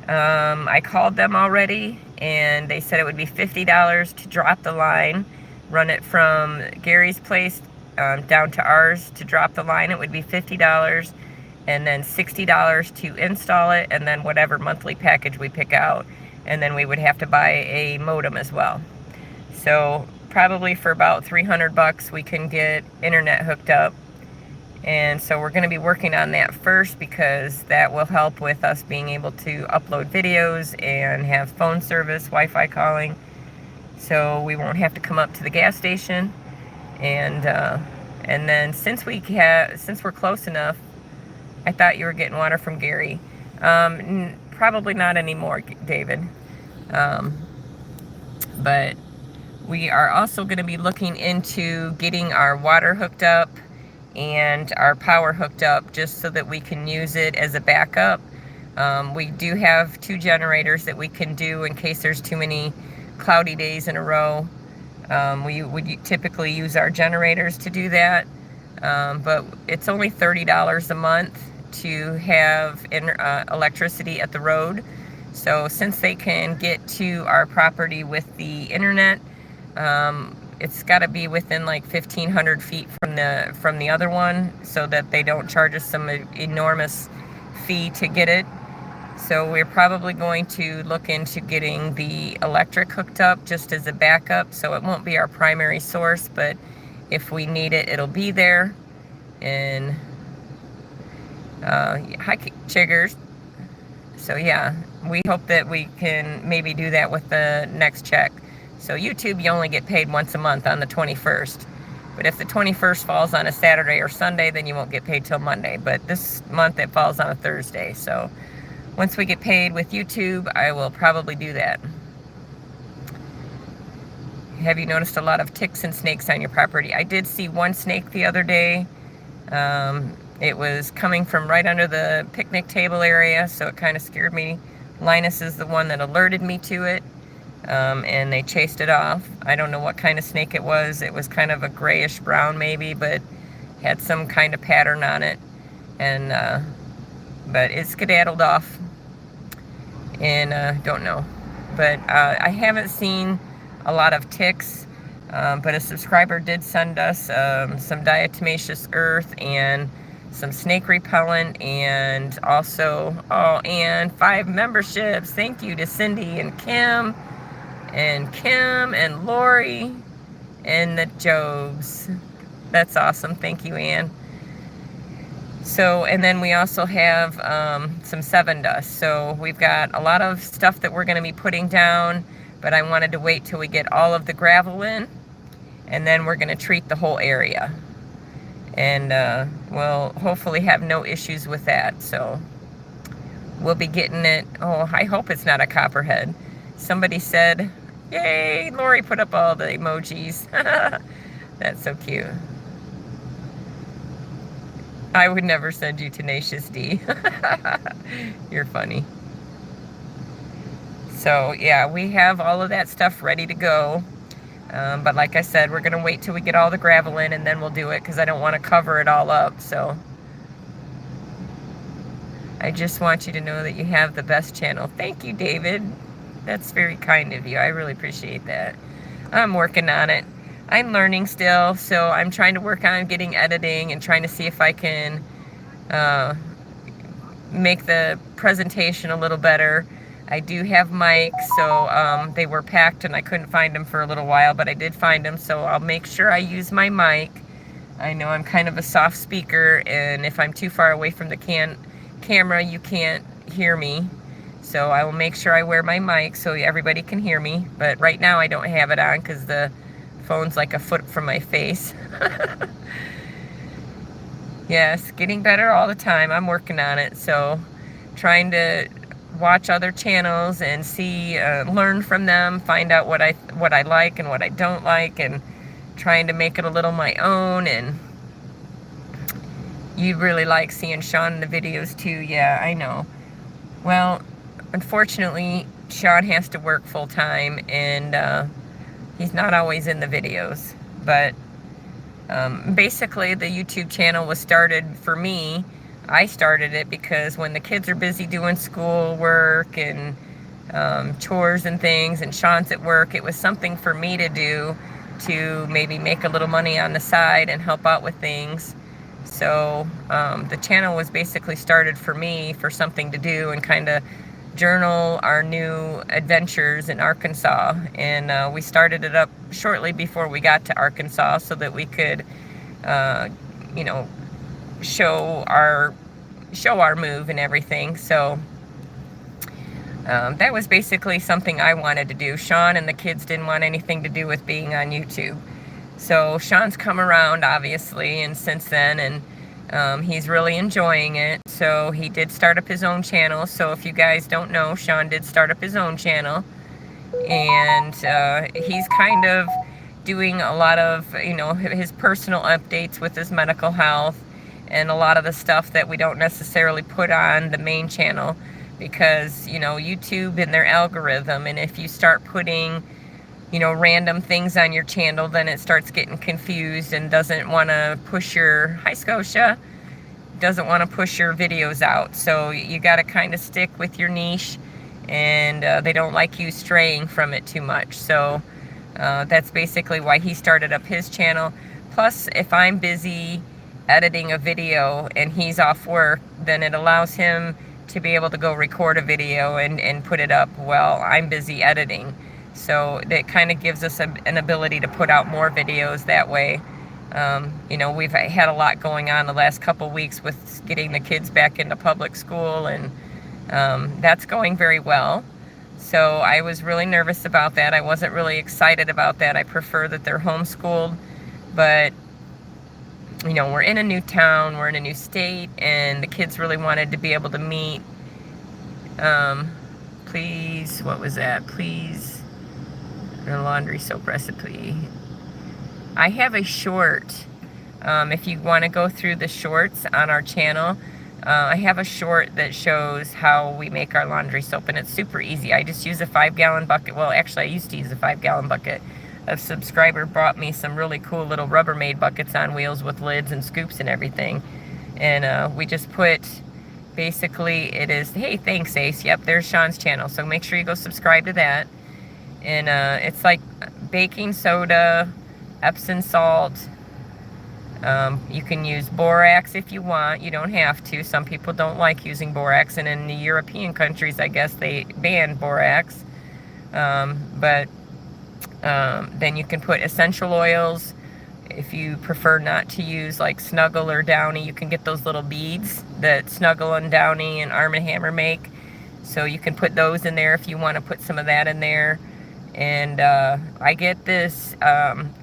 I called them already, and they said it would be $50 to drop the line, run it from Gary's place down to ours. To drop the line, it would be $50, and then $60 to install it, and then whatever monthly package we pick out. And then we would have to buy a modem as well. So probably for about $300 we can get internet hooked up, and so we're going to be working on that first, because that will help with us being able to upload videos and have phone service, Wi-Fi calling, so we won't have to come up to the gas station. And then since we're close enough, I thought you were getting water from Gary. Probably not anymore, David. But we are also going to be looking into getting our water hooked up and our power hooked up, just so that we can use it as a backup. We do have 2 generators that we can do in case there's too many cloudy days in a row. We would typically use our generators to do that, but it's only $30 a month to have electricity at the road. So since they can get to our property with the internet, it's got to be within like 1,500 feet from the other one, so that they don't charge us some enormous fee to get it. So we're probably going to look into getting the electric hooked up just as a backup, so it won't be our primary source, but if we need it, it'll be there. And hi, Chiggers. So yeah, we hope that we can maybe do that with the next check. So YouTube, you only get paid once a month on the 21st. But if the 21st falls on a Saturday or Sunday, then you won't get paid till Monday. But this month it falls on a Thursday. So once we get paid with YouTube, I will probably do that. Have you noticed a lot of ticks and snakes on your property? I did see one snake the other day. It was coming from right under the picnic table area, so it kind of scared me. Linus is the one that alerted me to it, and they chased it off. I don't know what kind of snake it was. It was kind of a grayish brown maybe, but had some kind of pattern on it. And but it skedaddled off. and don't know. But I haven't seen a lot of ticks, but a subscriber did send us some diatomaceous earth and some snake repellent, and also, and 5 memberships. Thank you to Cindy and Kim and Lori and the Jobs. That's awesome. Thank you, Ann. So, and then we also have some 7 dust. So we've got a lot of stuff that we're going to be putting down, but I wanted to wait till we get all of the gravel in, and then we're going to treat the whole area. And we'll hopefully have no issues with that. So we'll be getting it. Oh, I hope it's not a copperhead. Somebody said, yay, Lori put up all the emojis. That's so cute. I would never send you Tenacious D. You're funny. So yeah, we have all of that stuff ready to go. But like I said, we're going to wait till we get all the gravel in, and then we'll do it, because I don't want to cover it all up. So I just want you to know that you have the best channel. Thank you, David. That's very kind of you. I really appreciate that. I'm working on it. I'm learning still, so I'm trying to work on getting editing and trying to see if I can make the presentation a little better. I do have mics, so they were packed and I couldn't find them for a little while, but I did find them, so I'll make sure I use my mic. I know I'm kind of a soft speaker, and if I'm too far away from the camera, you can't hear me. So I will make sure I wear my mic so everybody can hear me. But right now I don't have it on because the phone's like a foot from my face. Yes, getting better all the time. I'm working on it. So trying to watch other channels and see, learn from them, find out what I like and what I don't like, and trying to make it a little my own. And you really like seeing Sean in the videos too. Yeah, I know. Well, unfortunately, Sean has to work full time, and he's not always in the videos. But basically, the YouTube channel was started for me. I started it because when the kids are busy doing school work and chores and things, and Sean's at work, it was something for me to do to maybe make a little money on the side and help out with things. So the channel was basically started for me, for something to do and kind of journal our new adventures in Arkansas. And we started it up shortly before we got to Arkansas so that we could, you know, show our move and everything. So that was basically something I wanted to do. Sean and the kids didn't want anything to do with being on YouTube. So Sean's come around, obviously, and since then, and he's really enjoying it. So he did start up his own channel. So if you guys don't know, Sean did start up his own channel, and he's kind of doing a lot of, you know, his personal updates with his medical health and a lot of the stuff that we don't necessarily put on the main channel because, you know, YouTube and their algorithm, and if you start putting, you know, random things on your channel, then it starts getting confused and doesn't want to push your, hi Scotia, doesn't want to push your videos out. So you got to kind of stick with your niche, and they don't like you straying from it too much. So that's basically why he started up his channel. Plus, if I'm busy editing a video and he's off work, then it allows him to be able to go record a video and put it up while I'm busy editing. So that kind of gives us an ability to put out more videos that way. You know, we've had a lot going on the last couple weeks with getting the kids back into public school, and that's going very well. So I was really nervous about that. I wasn't really excited about that. I prefer that they're homeschooled, but you know, we're in a new town, we're in a new state, and the kids really wanted to be able to meet. Please, what was that? Please, the laundry soap recipe. I have a short. If you want to go through the shorts on our channel, I have a short that shows how we make our laundry soap, and it's super easy. I just use a 5-gallon bucket. Well, actually, I used to use a 5-gallon bucket. A subscriber brought me some really cool little Rubbermaid buckets on wheels with lids and scoops and everything. And we just put basically it is, hey, thanks Ace, yep, there's Sean's channel, so make sure you go subscribe to that. And it's like baking soda, Epsom salt. You can use borax if you want. You don't have to. Some people don't like using borax, and in the European countries, I guess they ban borax. But then you can put essential oils. If you prefer not to use like Snuggle or Downy, you can get those little beads that Snuggle and Downy and Arm & Hammer make. So you can put those in there if you want to put some of that in there. And I get this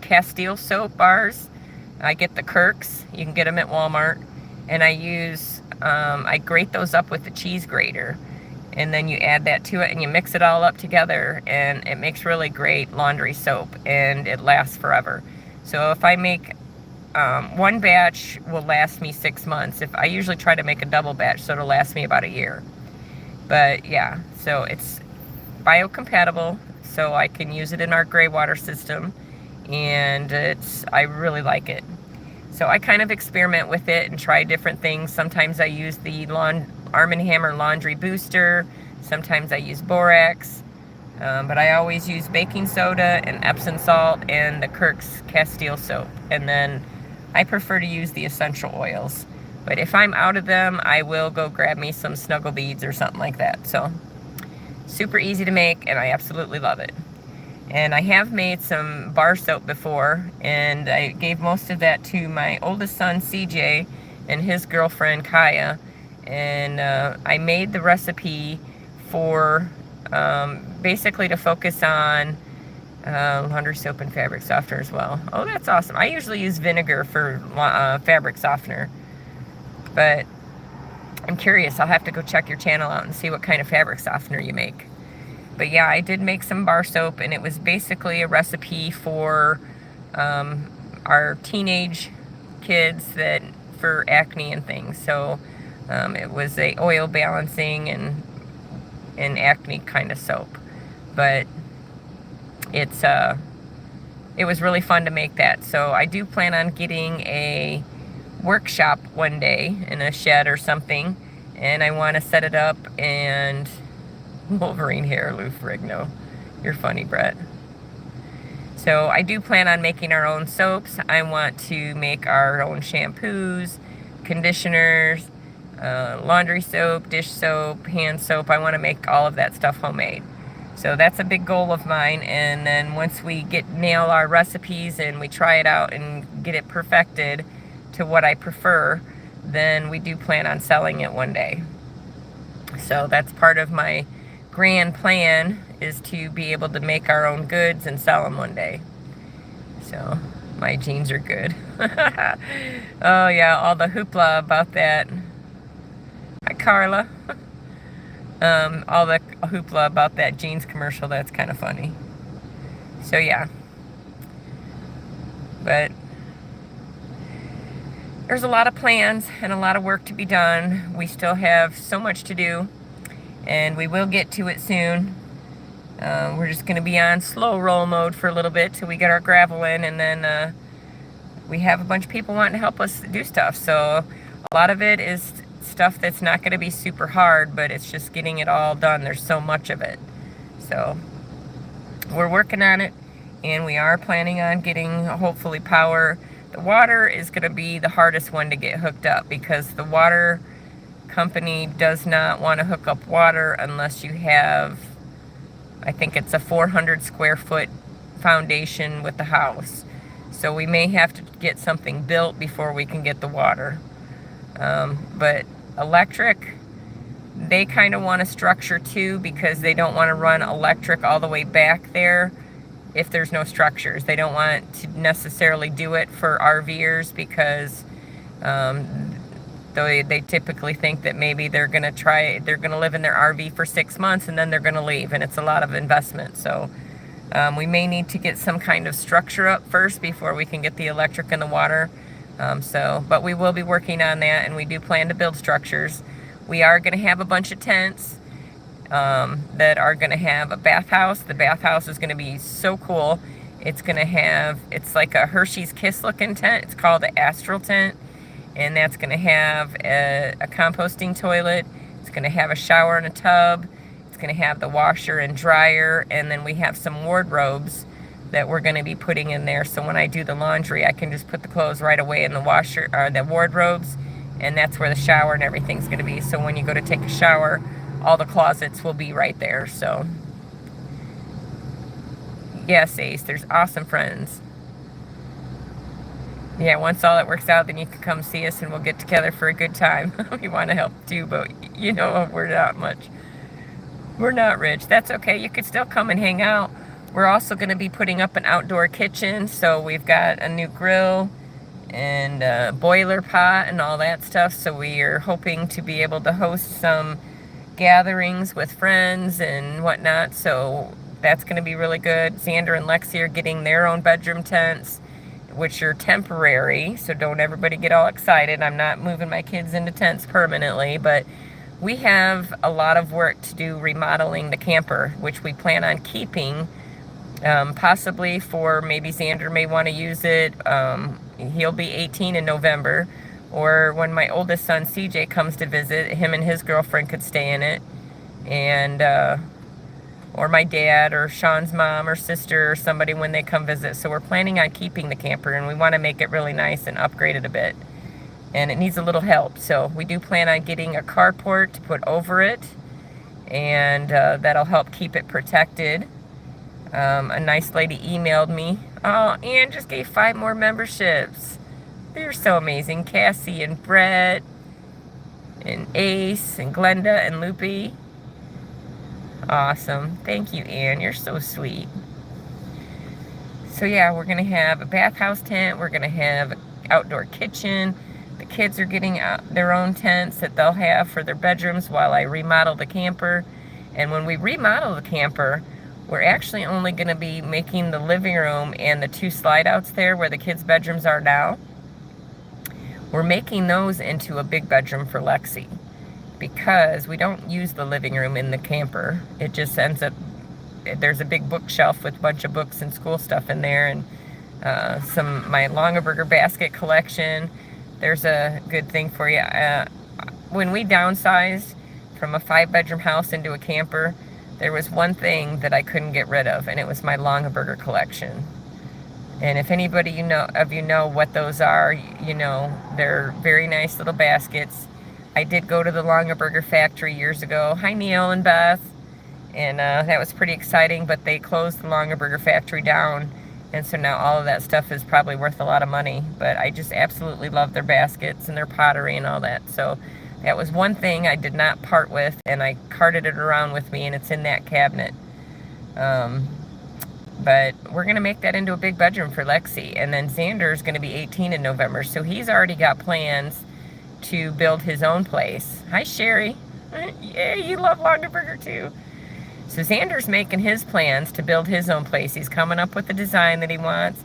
Castile soap bars. I get the Kirks. You can get them at Walmart. And I use, I grate those up with the cheese grater. And then you add that to it and you mix it all up together. And it makes really great laundry soap. And it lasts forever. So if I make one batch will last me 6 months. If I usually try to make a double batch, so it'll last me about a year. But yeah, so it's biocompatible, so I can use it in our gray water system, and I really like it. So I kind of experiment with it and try different things. Sometimes I use the Arm & Hammer laundry booster. Sometimes I use borax. But I always use baking soda and Epsom salt and the Kirk's Castile soap. And then I prefer to use the essential oils. But if I'm out of them, I will go grab me some Snuggle beads or something like that. So super easy to make, and I absolutely love it. And I have made some bar soap before, and I gave most of that to my oldest son, CJ, and his girlfriend, Kaya. And I made the recipe for basically to focus on laundry soap and fabric softener as well. Oh, that's awesome. I usually use vinegar for fabric softener, but I'm curious. I'll have to go check your channel out and see what kind of fabric softener you make. But yeah, I did make some bar soap, and it was basically a recipe for our teenage kids for acne and things. So it was a oil balancing and acne kind of soap. But it was really fun to make that. So I do plan on getting a workshop one day in a shed or something, and I want to set it up. And Wolverine hair, Lou Ferrigno, you're funny, Brett. So I do plan on making our own soaps. I want to make our own shampoos, conditioners, laundry soap, dish soap, hand soap. I want to make all of that stuff homemade. So that's a big goal of mine. And then once we nail our recipes and we try it out and get it perfected to what I prefer, then we do plan on selling it one day. So that's part of my grand plan, is to be able to make our own goods and sell them one day. So my jeans are good. Oh yeah, all the hoopla about that. Hi Carla. All the hoopla about that jeans commercial, that's kind of funny. So yeah. But there's a lot of plans and a lot of work to be done. We still have so much to do, and we will get to it soon. We're just going to be on slow roll mode for a little bit till we get our gravel in, and then we have a bunch of people wanting to help us do stuff. So a lot of it is stuff that's not going to be super hard, but it's just getting it all done. There's so much of it. So we're working on it, and we are planning on getting, hopefully, power. The water is going to be the hardest one to get hooked up, because the water company does not want to hook up water unless you have, I think it's a 400 square foot foundation with the house. So we may have to get something built before we can get the water. But electric, they kind of want a structure too, because they don't want to run electric all the way back there if there's no structures. They don't want to necessarily do it for RVers, because they typically think that maybe they're going to live in their RV for 6 months and then they're going to leave, and it's a lot of investment. So we may need to get some kind of structure up first before we can get the electric and the water. But we will be working on that, and we do plan to build structures. We are going to have a bunch of tents that are going to have a bathhouse. The bathhouse is going to be so cool. It's like a Hershey's Kiss looking tent. It's called the Astral tent. and that's going to have a composting toilet. It's going to have a shower and a tub. It's going to have the washer and dryer, and then we have some wardrobes that we're going to be putting in there. So when I do the laundry, I can just put the clothes right away in the washer or the wardrobes, and that's where the shower and everything's going to be. So when you go to take a shower, all the closets will be right there. So yes, Ace, there's awesome friends. Yeah, once all that works out, then you can come see us and we'll get together for a good time. We want to help too, but you know, we're not much. We're not rich. That's okay. You could still come and hang out. We're also going to be putting up an outdoor kitchen. So we've got a new grill and a boiler pot and all that stuff. So we are hoping to be able to host some gatherings with friends and whatnot. So that's going to be really good. Xander and Lexi are getting their own bedroom tents, which are temporary, so don't everybody get all excited. I'm not moving my kids into tents permanently, but we have a lot of work to do remodeling the camper, which we plan on keeping, possibly for maybe Xander may want to use it. He'll be 18 in November, or when my oldest son CJ comes to visit, him and his girlfriend could stay in it, and or my dad or Sean's mom or sister or somebody when they come visit. So we're planning on keeping the camper, and we want to make it really nice and upgrade it a bit. And it needs a little help. So we do plan on getting a carport to put over it, and that'll help keep it protected. A nice lady emailed me. Oh, Ann just gave 5 more memberships. They're so amazing. Cassie and Brett and Ace and Glenda and Loopy. Awesome. Thank you, Ann. You're so sweet. So yeah, we're going to have a bathhouse tent. We're going to have an outdoor kitchen. The kids are getting their own tents that they'll have for their bedrooms while I remodel the camper. And when we remodel the camper, we're actually only going to be making the living room and the 2 slide outs there where the kids' bedrooms are now. We're making those into a big bedroom for Lexi, because we don't use the living room in the camper. It just ends up, there's a big bookshelf with a bunch of books and school stuff in there, and my Longaberger basket collection. There's a good thing for you. When we downsized from a 5-bedroom house into a camper, there was one thing that I couldn't get rid of, and it was my Longaberger collection. And if anybody of you know what those are, you know, they're very nice little baskets. I did go to the Longaberger factory years ago. Hi, Neil and Beth. And that was pretty exciting, but they closed the Longaberger factory down. And so now all of that stuff is probably worth a lot of money. But I just absolutely love their baskets and their pottery and all that. So that was one thing I did not part with, and I carted it around with me, and it's in that cabinet. But we're going to make that into a big bedroom for Lexi. And then Xander's going to be 18 in November. So he's already got plans to build his own place. Hi, Sherry. Yeah, you love Longaberger too. So Xander's making his plans to build his own place. He's coming up with the design that he wants.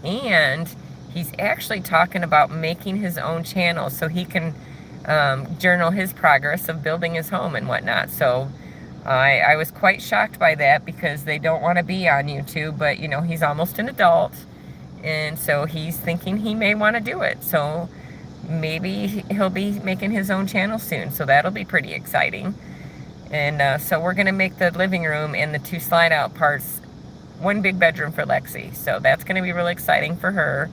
And he's actually talking about making his own channel so he can journal his progress of building his home and whatnot. So I was quite shocked by that, because they don't want to be on YouTube, but you know, he's almost an adult, and so he's thinking he may want to do it. So maybe he'll be making his own channel soon, so that'll be pretty exciting. And so we're going to make the living room and the 2 slide out parts one big bedroom for Lexi, so that's going to be really exciting for her.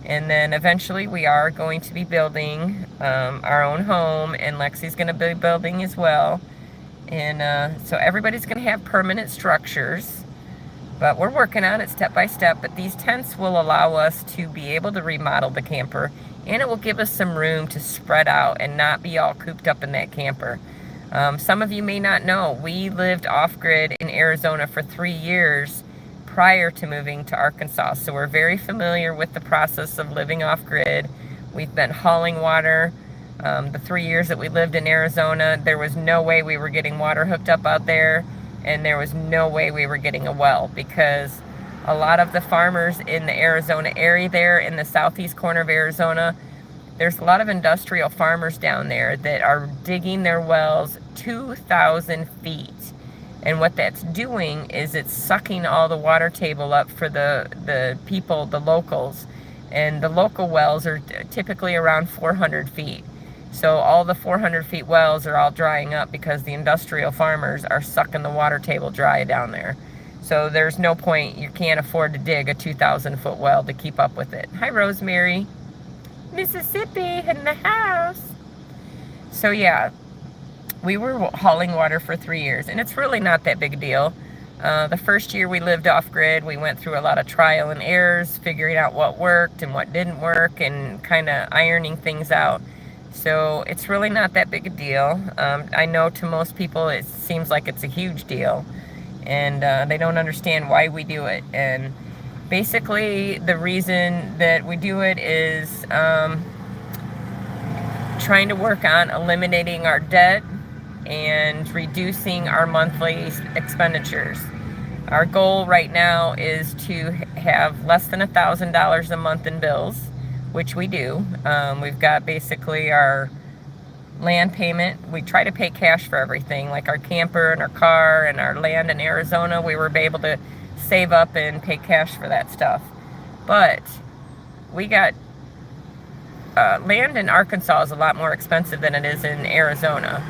And then eventually we are going to be building our own home, and Lexi's going to be building as well. And so everybody's going to have permanent structures, but we're working on it step by step. But these tents will allow us to be able to remodel the camper, and it will give us some room to spread out and not be all cooped up in that camper. Some of you may not know, we lived off-grid in Arizona for 3 years prior to moving to Arkansas. So we're very familiar with the process of living off-grid. We've been hauling water. The 3 years that we lived in Arizona, there was no way we were getting water hooked up out there, and there was no way we were getting a well, because a lot of the farmers in the Arizona area there, in the southeast corner of Arizona, there's a lot of industrial farmers down there that are digging their wells 2,000 feet. And what that's doing is it's sucking all the water table up for the people, the locals. and the local wells are typically around 400 feet. So all the 400 feet wells are all drying up because the industrial farmers are sucking the water table dry down there. So there's no point, you can't afford to dig a 2,000 foot well to keep up with it. Hi Rosemary. Mississippi in the house. So yeah, we were hauling water for 3 years, and it's really not that big a deal. The first year we lived off-grid, we went through a lot of trial and errors, figuring out what worked and what didn't work, and kind of ironing things out. So it's really not that big a deal. I know to most people it seems like it's a huge deal, and they don't understand why we do it. And basically the reason that we do it is trying to work on eliminating our debt and reducing our monthly expenditures. Our goal right now is to have less than $1,000 a month in bills, which we do. We've got basically our land payment. We try to pay cash for everything, like our camper and our car and our land in Arizona. We were able to save up and pay cash for that stuff. But we got land in Arkansas is a lot more expensive than it is in Arizona.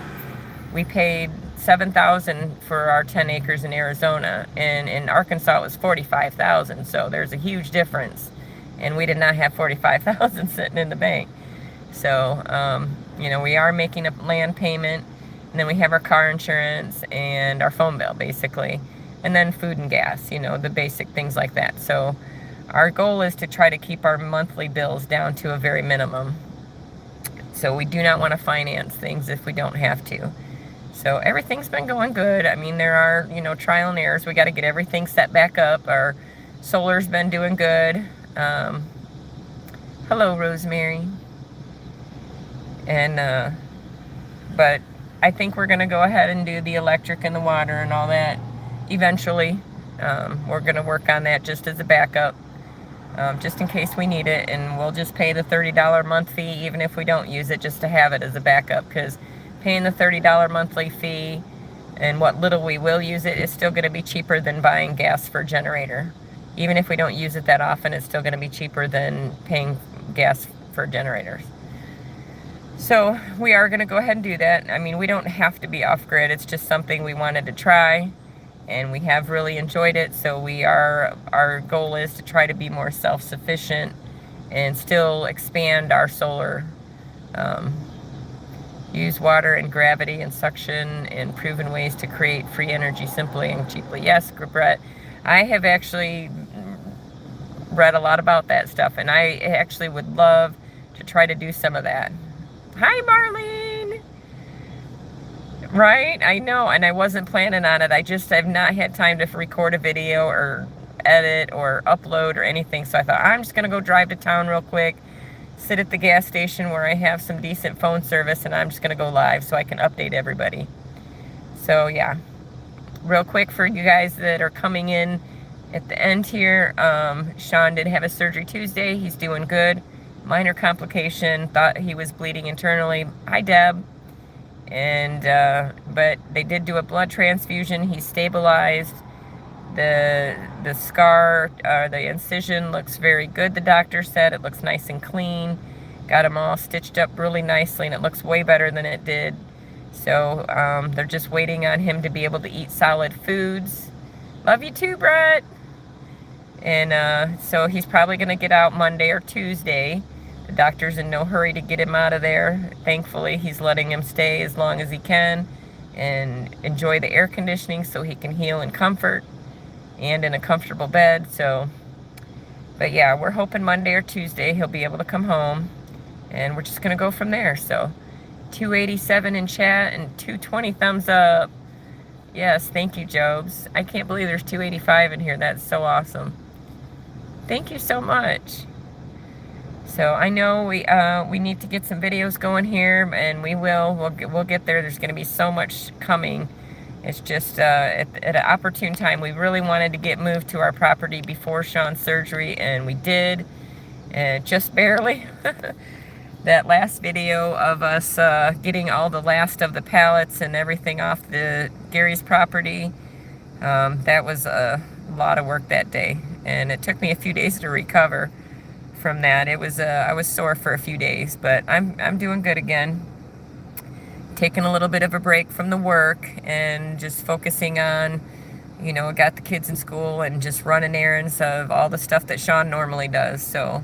We paid $7,000 for our 10 acres in Arizona, and in Arkansas it was $45,000. So there's a huge difference, and we did not have $45,000 sitting in the bank. So you know, we are making a land payment, and then we have our car insurance and our phone bill basically, and then food and gas, you know, the basic things like that. So our goal is to try to keep our monthly bills down to a very minimum. So we do not want to finance things if we don't have to. So everything's been going good. I mean, there are, you know, trial and errors. We got to get everything set back up. Our solar's been doing good. Hello, Rosemary. And, but I think we're going to go ahead and do the electric and the water and all that eventually. We're going to work on that just as a backup, just in case we need it. And we'll just pay the $30 a month fee, even if we don't use it, just to have it as a backup, because paying the $30 monthly fee and what little we will use it is still going to be cheaper than buying gas for a generator. Even if we don't use it that often, it's still going to be cheaper than paying gas for generators. So we are going to go ahead and do that. I mean, we don't have to be off-grid. It's just something we wanted to try, and we have really enjoyed it. So our goal is to try to be more self-sufficient and still expand our solar. Use water and gravity and suction and proven ways to create free energy simply and cheaply. Yes, Brett, I have actually read a lot about that stuff, and I actually would love to try to do some of that. Hi, Marlene! Right? I know, and I wasn't planning on it. I just have not had time to record a video or edit or upload or anything, so I thought I'm just going to go drive to town real quick, sit at the gas station where I have some decent phone service, and I'm just going to go live so I can update everybody. So yeah, real quick for you guys that are coming in at the end here, Sean did have a surgery Tuesday. He's doing good. Minor complication, thought he was bleeding internally. Hi, Deb. And but they did do a blood transfusion. He's stabilized. The scar, the incision looks very good, the doctor said. It looks nice and clean. Got him all stitched up really nicely, and it looks way better than it did. So they're just waiting on him to be able to eat solid foods. Love you too, Brett. And so he's probably going to get out Monday or Tuesday. The doctor's in no hurry to get him out of there. Thankfully, he's letting him stay as long as he can and enjoy the air conditioning so he can heal in comfort and in a comfortable bed. So, but yeah, we're hoping Monday or Tuesday he'll be able to come home, and we're just going to go from there. So 287 in chat and 220 thumbs up. Yes, thank you, Jobs. I can't believe there's 285 in here. That's so awesome. Thank you so much. So I know we need to get some videos going here, and we will. We'll get there. There's going to be so much coming. It's just at an opportune time. We really wanted to get moved to our property before Sean's surgery, and we did, just barely. That last video of us getting all the last of the pallets and everything off Gary's property, that was a lot of work that day, and it took me a few days to recover from that. It was I was sore for a few days, but I'm doing good again. Taking a little bit of a break from the work and just focusing on, you know, got the kids in school and just running errands of all the stuff that Sean normally does. So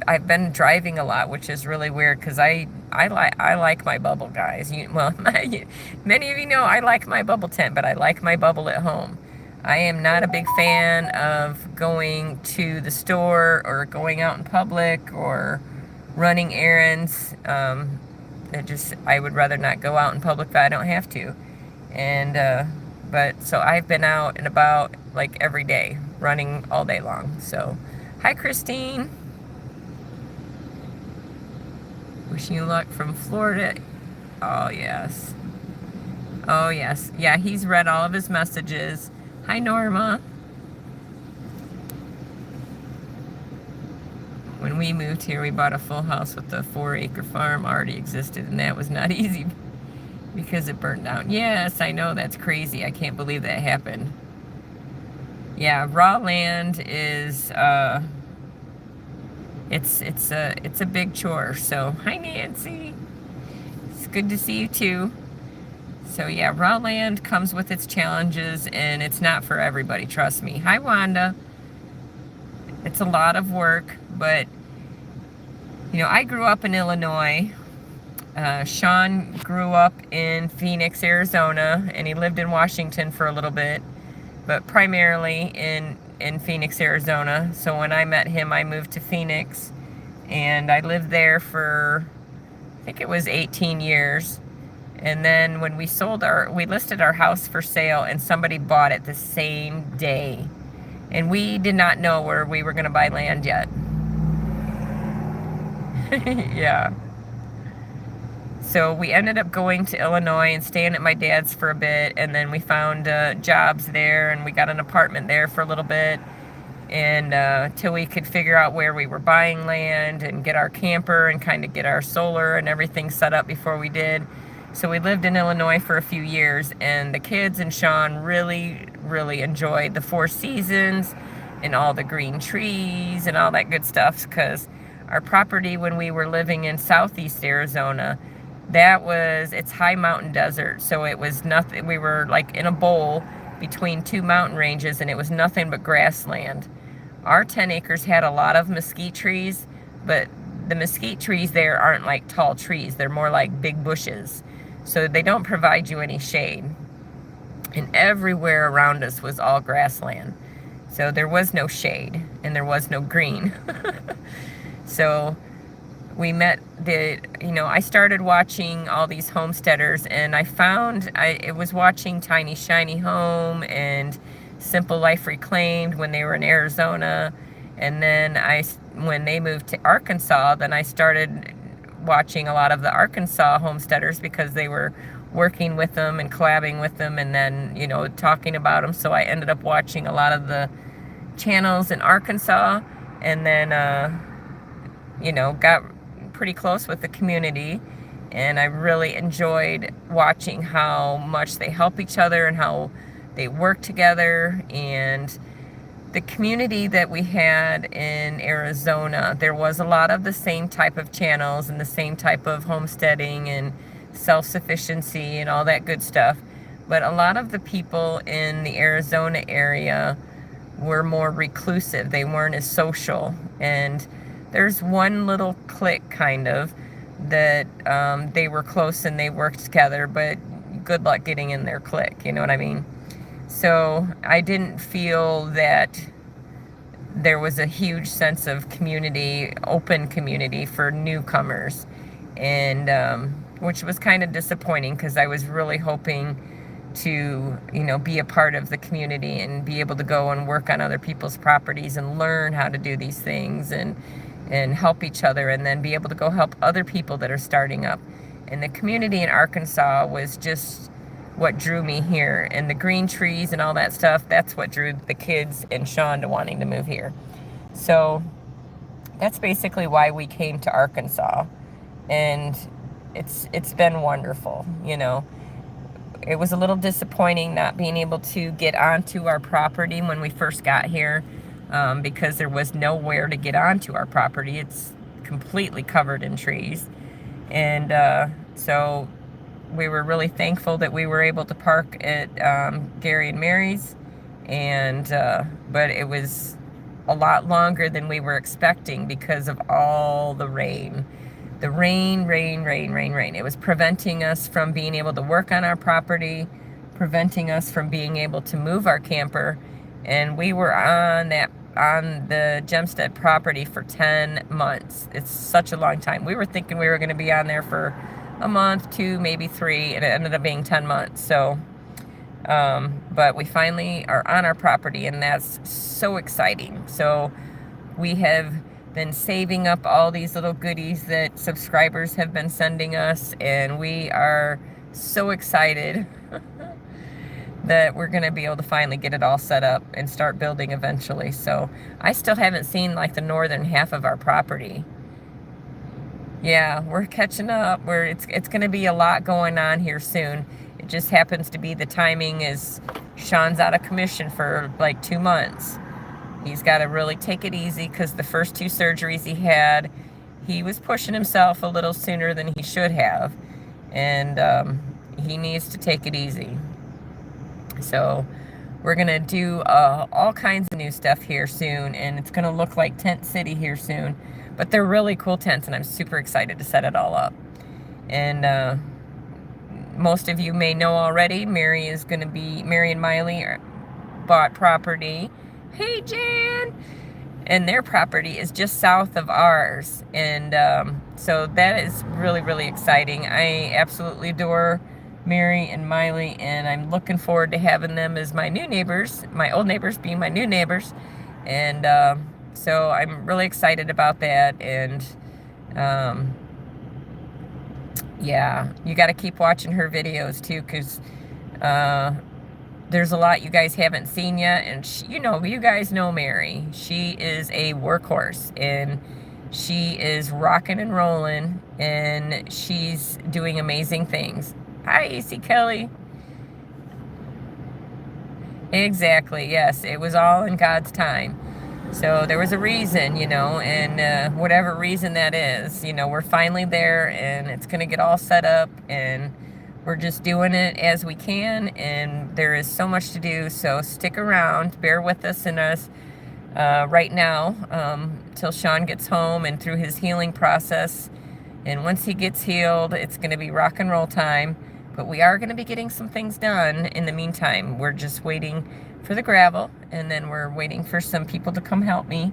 I've been driving a lot, which is really weird because I like my bubble, guys. Many of you know I like my bubble tent, but I like my bubble at home. I am not a big fan of going to the store or going out in public or running errands. I would rather not go out in public if I don't have to. And but so I've been out and about like every day, running all day long. So, hi Christine. Wishing you luck from Florida. Oh yes. Oh yes. Yeah, he's read all of his messages. Hi Norma. When we moved here, we bought a full house with a 4-acre farm already existed, and that was not easy because it burned down. Yes, I know, that's crazy. I can't believe that happened. Yeah, raw land is it's a big chore. So, hi Nancy. It's good to see you too. So yeah, raw land comes with its challenges, and it's not for everybody, trust me. Hi Wanda. It's a lot of work, but you know, I grew up in Illinois. Sean grew up in Phoenix, Arizona, and he lived in Washington for a little bit, but primarily in Phoenix, Arizona. So when I met him, I moved to Phoenix, and I lived there for, I think it was 18 years. And then when we listed our house for sale, and somebody bought it the same day. And we did not know where we were going to buy land yet. Yeah. So we ended up going to Illinois and staying at my dad's for a bit, and then we found jobs there, and we got an apartment there for a little bit, and till we could figure out where we were buying land and get our camper and kind of get our solar and everything set up before we did. So we lived in Illinois for a few years, and the kids and Sean really, really enjoyed the 4 seasons and all the green trees and all that good stuff, because our property when we were living in southeast Arizona, it's high mountain desert, so it was nothing. We were like in a bowl between 2 mountain ranges, and it was nothing but grassland. Our 10 acres had a lot of mesquite trees, but the mesquite trees there aren't like tall trees. They're more like big bushes. So they don't provide you any shade. And everywhere around us was all grassland. So there was no shade and there was no green. So we met I started watching all these homesteaders, and I was watching Tiny Shiny Home and Simple Life Reclaimed when they were in Arizona. And then when they moved to Arkansas, then I started watching a lot of the Arkansas homesteaders, because they were working with them and collabing with them, and then, you know, talking about them. So I ended up watching a lot of the channels in Arkansas, and then, got pretty close with the community, and I really enjoyed watching how much they help each other and how they work together. And the community that we had in Arizona, there was a lot of the same type of channels and the same type of homesteading and self-sufficiency and all that good stuff. But a lot of the people in the Arizona area were more reclusive. They weren't as social. And there's one little clique kind of that they were close and they worked together, but good luck getting in their clique, you know what I mean? So I didn't feel that there was a huge sense of community, open community for newcomers, and which was kind of disappointing, because I was really hoping to, be a part of the community and be able to go and work on other people's properties and learn how to do these things and help each other, and then be able to go help other people that are starting up. And the community in Arkansas was just what drew me here, and the green trees and all that stuff, that's what drew the kids and Sean to wanting to move here. So that's basically why we came to Arkansas, and it's been wonderful. It was a little disappointing not being able to get onto our property when we first got here. because there was nowhere to get onto our property. It's completely covered in trees. And so we were really thankful that we were able to park at Gary and Mary's. And but it was a lot longer than we were expecting because of all the rain. The rain. It was preventing us from being able to work on our property, preventing us from being able to move our camper. And we were on the Gemstead property for 10 months. It's such a long time. We were thinking we were going to be on there for a month, 2, maybe 3, and it ended up being 10 months. So, but we finally are on our property, and that's so exciting. So we have been saving up all these little goodies that subscribers have been sending us, and we are so excited that we're going to be able to finally get it all set up and start building eventually. So I still haven't seen like the northern half of our property. Yeah, we're catching up. It's going to be a lot going on here soon. It just happens to be the timing is Sean's out of commission for like 2 months. He's got to really take it easy because the first 2 surgeries he had, he was pushing himself a little sooner than he should have. And he needs to take it easy. So we're going to do all kinds of new stuff here soon, and it's going to look like Tent City here soon. But they're really cool tents, and I'm super excited to set it all up. And most of you may know already, Mary and Miley bought property. Hey, Jan! And their property is just south of ours. And so that is really, really exciting. I absolutely adore Mary and Miley, and I'm looking forward to having them as my new neighbors, my old neighbors being my new neighbors. And so I'm really excited about that. And yeah, you got to keep watching her videos too, because there's a lot you guys haven't seen yet. And you guys know Mary. She is a workhorse, and she is rocking and rolling, and she's doing amazing things. Hi, AC Kelly. Exactly, yes. It was all in God's time. So there was a reason, and whatever reason that is, we're finally there, and it's going to get all set up, and we're just doing it as we can, and there is so much to do. So stick around, bear with us in us right now till Sean gets home and through his healing process. And once he gets healed, it's going to be rock and roll time. But we are going to be getting some things done in the meantime. We're just waiting for the gravel, and then we're waiting for some people to come help me.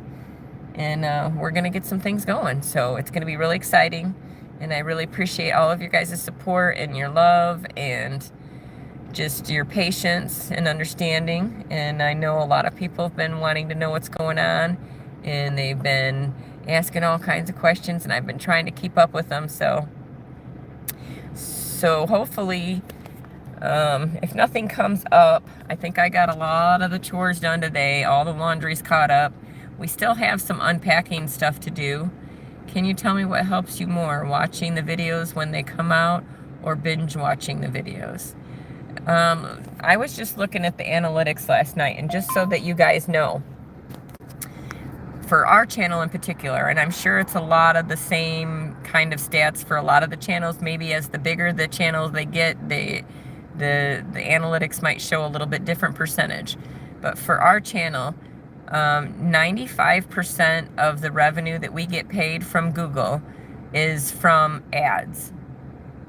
And we're going to get some things going. So it's going to be really exciting. And I really appreciate all of your guys' support and your love and just your patience and understanding. And I know a lot of people have been wanting to know what's going on. And they've been asking all kinds of questions, and I've been trying to keep up with them. So hopefully, if nothing comes up, I think I got a lot of the chores done today. All the laundry's caught up. We still have some unpacking stuff to do. Can you tell me what helps you more, watching the videos when they come out or binge watching the videos? I was just looking at the analytics last night, and just so that you guys know, for our channel in particular, and I'm sure it's a lot of the same kind of stats for a lot of the channels. Maybe as the bigger the channels they get, the analytics might show a little bit different percentage. But for our channel, 95% of the revenue that we get paid from Google is from ads.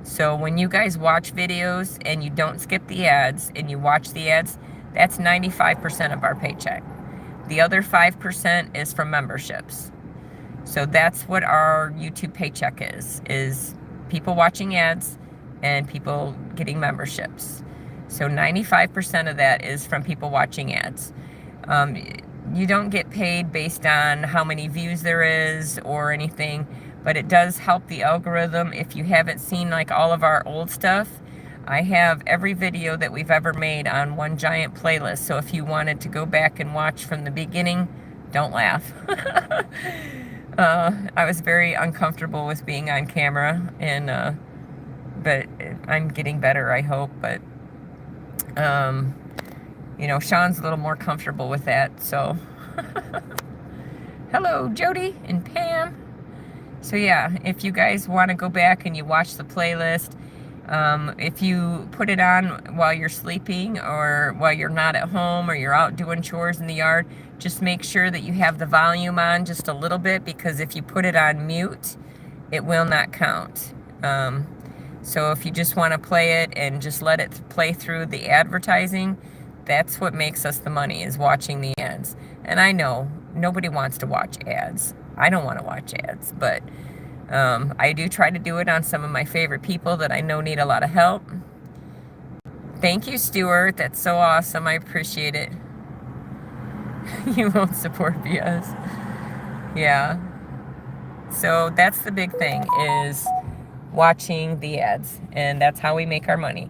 So when you guys watch videos and you don't skip the ads and you watch the ads, that's 95% of our paycheck. The other 5% is from memberships. So that's what our YouTube paycheck is people watching ads and people getting memberships. So 95% of that is from people watching ads. You don't get paid based on how many views there is or anything, but it does help the algorithm. If you haven't seen like all of our old stuff, I have every video that we've ever made on one giant playlist. So if you wanted to go back and watch from the beginning, don't laugh. I was very uncomfortable with being on camera, and but I'm getting better, I hope. But Sean's a little more comfortable with that, so Hello, Jody and Pam. So yeah, if you guys want to go back and you watch the playlist, if you put it on while you're sleeping or while you're not at home or you're out doing chores in the yard, just make sure that you have the volume on just a little bit, because if you put it on mute, it will not count. So if you just want to play it and just let it play through the advertising, that's what makes us the money, is watching the ads. And I know nobody wants to watch ads. I don't want to watch ads, but I do try to do it on some of my favorite people that I know need a lot of help. Thank you, Stuart. That's so awesome. I appreciate it. You won't support BS. Yeah. So that's the big thing, is watching the ads, and that's how we make our money.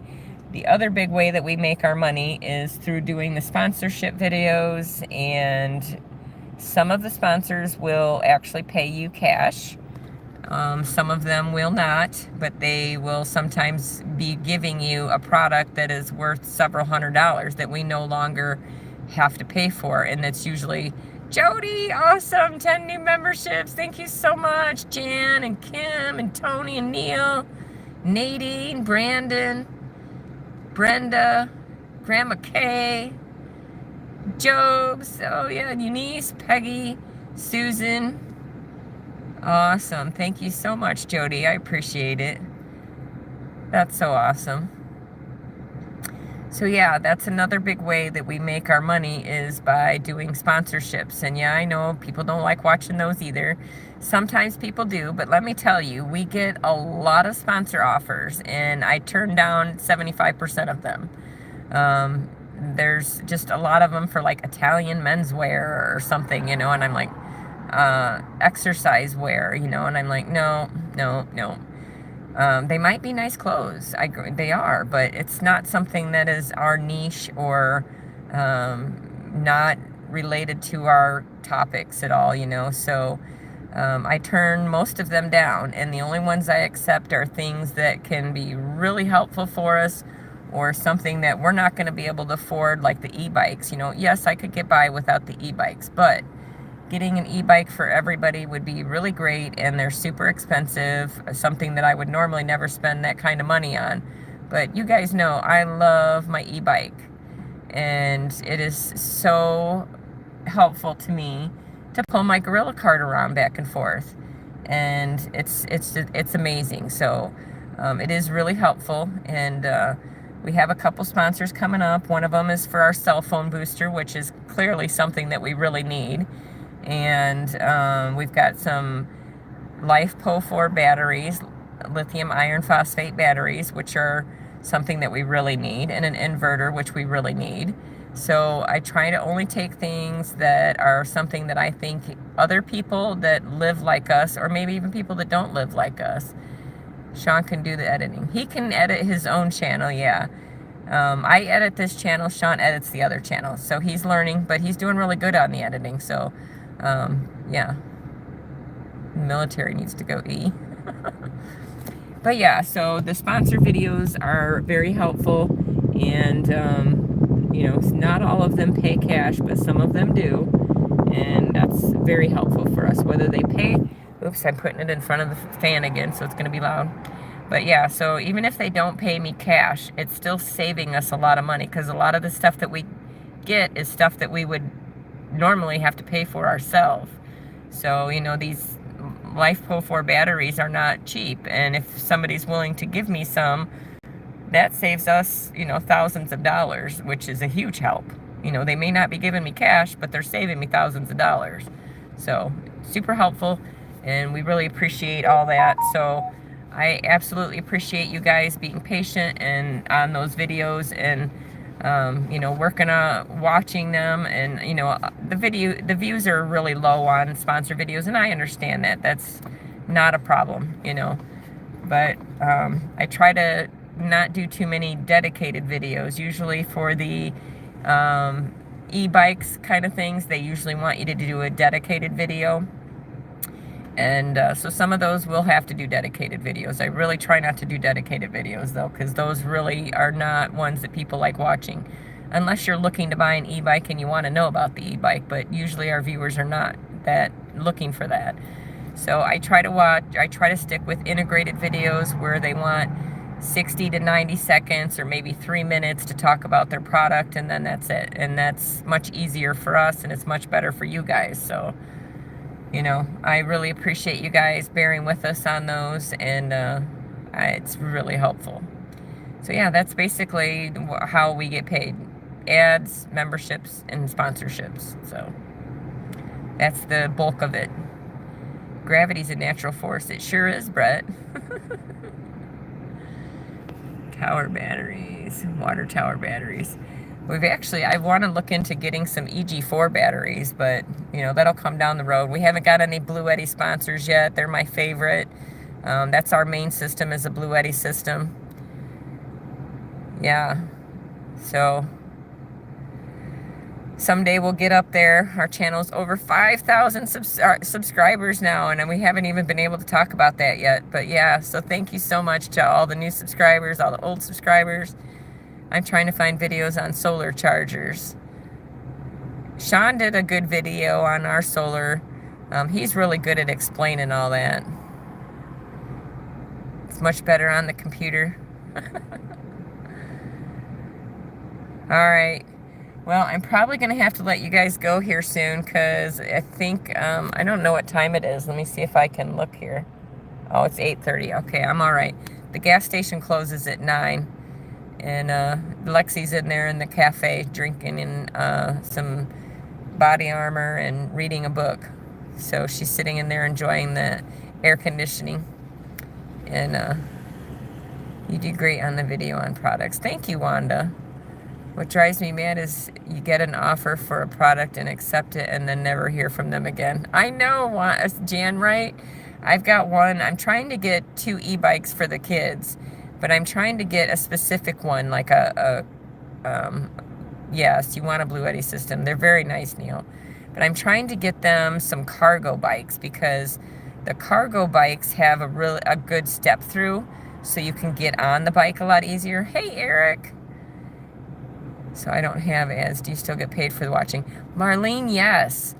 The other big way that we make our money is through doing the sponsorship videos, and some of the sponsors will actually pay you cash. Some of them will not, but they will sometimes be giving you a product that is worth several $100s that we no longer have to pay for, and that's usually Jody, awesome, 10 new memberships, thank you so much. Jan and Kim and Tony and Neil, Nadine, Brandon, Brenda, Grandma Kay, Jobs, oh yeah, Eunice, Peggy, Susan. Awesome, thank you so much, Jody, I appreciate it. That's so awesome. So yeah, that's another big way that we make our money, is by doing sponsorships. And yeah, I know people don't like watching those either. Sometimes people do, but let me tell you, we get a lot of sponsor offers, and I turn down 75% of them. There's just a lot of them for like Italian menswear or something, you know, and I'm like, exercise wear, you know, and I'm like, no. They might be nice clothes, they are, but it's not something that is our niche or not related to our topics at all, you know. So I turn most of them down, and the only ones I accept are things that can be really helpful for us, or something that we're not going to be able to afford, like the e-bikes. You know, yes, I could get by without the e-bikes, but getting an e-bike for everybody would be really great, and they're super expensive, something that I would normally never spend that kind of money on. But you guys know I love my e-bike, and it is so helpful to me to pull my gorilla cart around back and forth, and it's amazing. So it is really helpful, and we have a couple sponsors coming up. One of them is for our cell phone booster, which is clearly something that we really need. And we've got some Life PO4 batteries, lithium iron phosphate batteries, which are something that we really need, and an inverter, which we really need. So I try to only take things that are something that I think other people that live like us, or maybe even people that don't live like us. Sean can do the editing. He can edit his own channel, yeah. I edit this channel, Sean edits the other channel. So he's learning, but he's doing really good on the editing. So yeah, military needs to go E. But yeah, so the sponsor videos are very helpful, and you know, not all of them pay cash, but some of them do, and that's very helpful for us. Whether they pay, oops, I'm putting it in front of the fan again, so it's going to be loud. But yeah, so even if they don't pay me cash, it's still saving us a lot of money, because a lot of the stuff that we get is stuff that we would normally have to pay for ourselves. So, you know, these Life PO4 batteries are not cheap, and if somebody's willing to give me some, that saves us, you know, thousands of dollars, which is a huge help. You know, they may not be giving me cash, but they're saving me thousands of dollars. So, super helpful, and we really appreciate all that. So, I absolutely appreciate you guys being patient and on those videos, and you know, working on watching them. And you know, the views are really low on sponsor videos, and I understand that. That's not a problem, you know. But I try to not do too many dedicated videos. Usually for the e-bikes kind of things, they usually want you to do a dedicated video. And so some of those will have to do dedicated videos. I really try not to do dedicated videos, though, because those really are not ones that people like watching. unless you're looking to buy an e-bike and you want to know about the e-bike, but usually our viewers are not that looking for that. So I try to stick with integrated videos where they want 60 to 90 seconds or maybe 3 minutes to talk about their product, and then that's it. And that's much easier for us, and it's much better for you guys. So, you know, I really appreciate you guys bearing with us on those, and it's really helpful. So yeah, that's basically how we get paid. Ads, memberships, and sponsorships. So that's the bulk of it. Gravity's a natural force. It sure is, Brett. Tower batteries, water tower batteries. I want to look into getting some EG4 batteries, but, you know, that'll come down the road. We haven't got any Blue Eddy sponsors yet. They're my favorite. That's our main system, is a Blue Eddy system. Yeah. So someday we'll get up there. Our channel's over 5,000 subscribers now, and we haven't even been able to talk about that yet. But yeah, so thank you so much to all the new subscribers, all the old subscribers. I'm trying to find videos on solar chargers. Sean did a good video on our solar. He's really good at explaining all that. It's much better on the computer. All right. Well, I'm probably going to have to let you guys go here soon, because I think, I don't know what time it is. Let me see if I can look here. Oh, it's 8:30. Okay, I'm all right. The gas station closes at 9. And Lexi's in there in the cafe drinking in some body armor and reading a book. So she's sitting in there enjoying the air conditioning. And you do great on the video on products. Thank you, Wanda. What drives me mad is you get an offer for a product and accept it and then never hear from them again. I know, Jan, right? I've got one. I'm trying to get 2 e-bikes for the kids, but I'm trying to get a specific one, like yes, you want a Blue Eddy system. They're very nice, Neil. But I'm trying to get them some cargo bikes, because the cargo bikes have a good step through, so you can get on the bike a lot easier. Hey, Eric. So I don't have ads. Do you still get paid for the watching? Marlene, yes.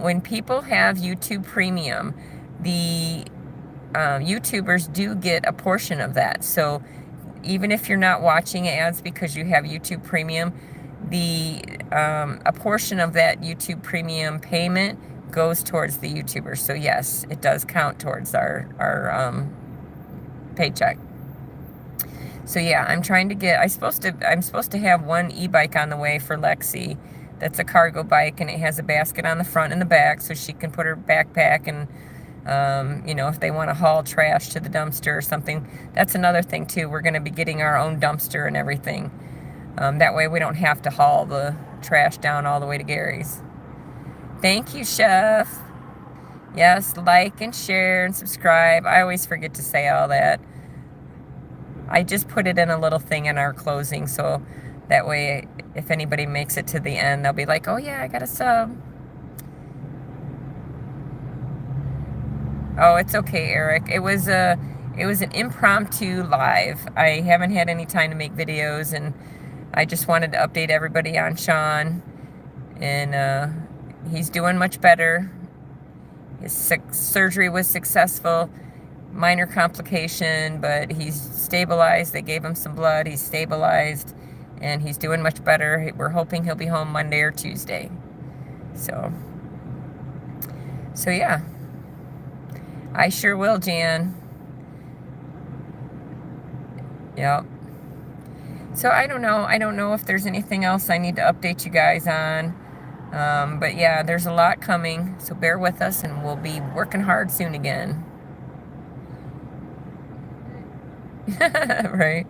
When people have YouTube Premium, the YouTubers do get a portion of that. So even if you're not watching ads because you have YouTube Premium, a portion of that YouTube Premium payment goes towards the YouTubers. So yes, it does count towards our paycheck. So yeah, I'm supposed to have one e-bike on the way for Lexi. That's a cargo bike, and it has a basket on the front and the back, so she can put her backpack and, you know, if they want to haul trash to the dumpster or something. That's another thing too. We're going to be getting our own dumpster and everything. That way we don't have to haul the trash down all the way to Gary's. Thank you, Chef. Yes, like and share and subscribe. I always forget to say all that. I just put it in a little thing in our closing, so that way if anybody makes it to the end, they'll be like, oh yeah, I got a sub. Oh, it's okay, Eric. It was an impromptu live. I haven't had any time to make videos, and I just wanted to update everybody on Sean, and he's doing much better. His surgery was successful. Minor complication, but he's stabilized. They gave him some blood. He's stabilized, and he's doing much better. We're hoping he'll be home Monday or Tuesday. So yeah, I sure will, Jan. Yep. So I don't know if there's anything else I need to update you guys on. But yeah, there's a lot coming, so bear with us, and we'll be working hard soon again. Right.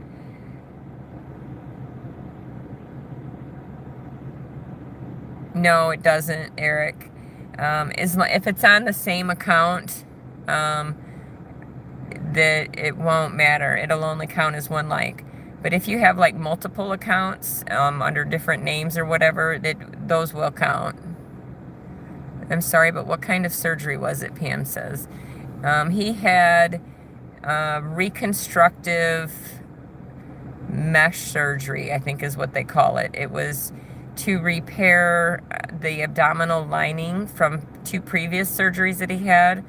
No, it doesn't, Eric. If it's on the same account, that it won't matter. It'll only count as one like. But if you have like multiple accounts under different names or whatever, those will count. I'm sorry, but what kind of surgery was it? Pam says he had reconstructive mesh surgery, I think is what they call it. It was to repair the abdominal lining from 2 previous surgeries that he had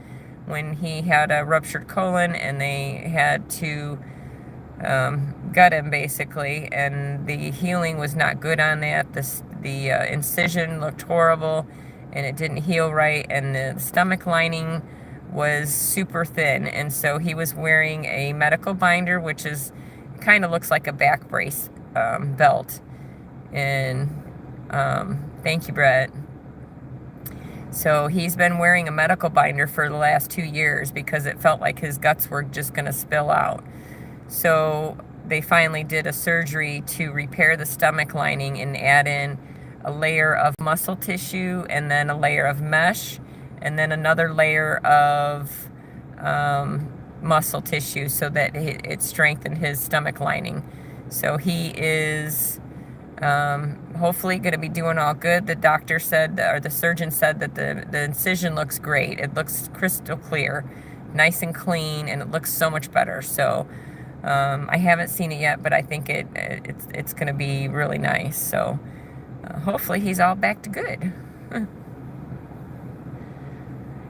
when he had a ruptured colon, and they had to gut him basically, and the healing was not good on that. The incision looked horrible, and it didn't heal right, and the stomach lining was super thin, and so he was wearing a medical binder, which is kind of looks like a back brace belt. And thank you, Brett. So he's been wearing a medical binder for the last 2 years because it felt like his guts were just going to spill out. So they finally did a surgery to repair the stomach lining and add in a layer of muscle tissue, and then a layer of mesh, and then another layer of muscle tissue, so that it strengthened his stomach lining. So he is hopefully going to be doing all good. The doctor said, or the surgeon said, that the incision looks great. It looks crystal clear, nice and clean, and it looks so much better. So I haven't seen it yet, but I think it's going to be really nice. So hopefully he's all back to good.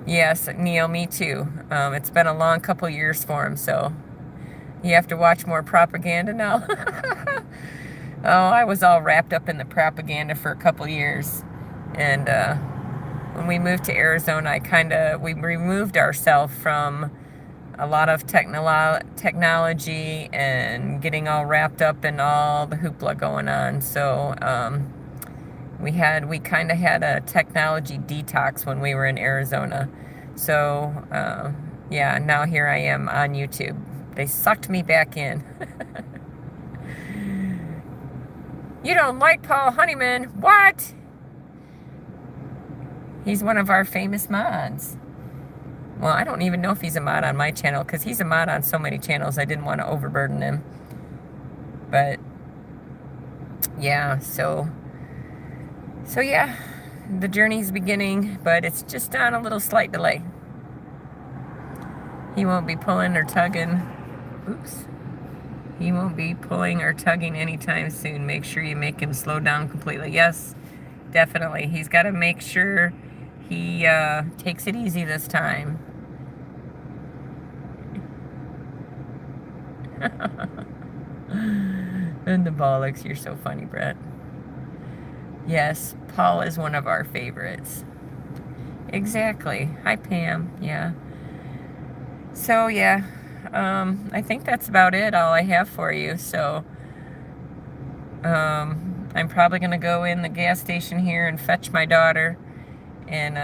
Yes, Neil, me too. It's been a long couple years for him, so you have to watch more propaganda now. Oh, I was all wrapped up in the propaganda for a couple years. And when we moved to Arizona, we removed ourselves from a lot of technology and getting all wrapped up in all the hoopla going on. So we kind of had a technology detox when we were in Arizona. So yeah, now here I am on YouTube. They sucked me back in. You don't like Paul Honeyman? What? He's one of our famous mods. Well, I don't even know if he's a mod on my channel, because he's a mod on so many channels. I didn't want to overburden him. But yeah, so yeah, the journey's beginning, but it's just on a little slight delay. He won't be pulling or tugging. Oops. He won't be pulling or tugging anytime soon. Make sure you make him slow down completely. Yes, definitely. He's got to make sure he takes it easy this time. And the bollocks, you're so funny, Brett. Yes, Paul is one of our favorites. Exactly. Hi, Pam. Yeah. So, yeah. I think that's about it, all I have for you. So, I'm probably going to go in the gas station here and fetch my daughter. And,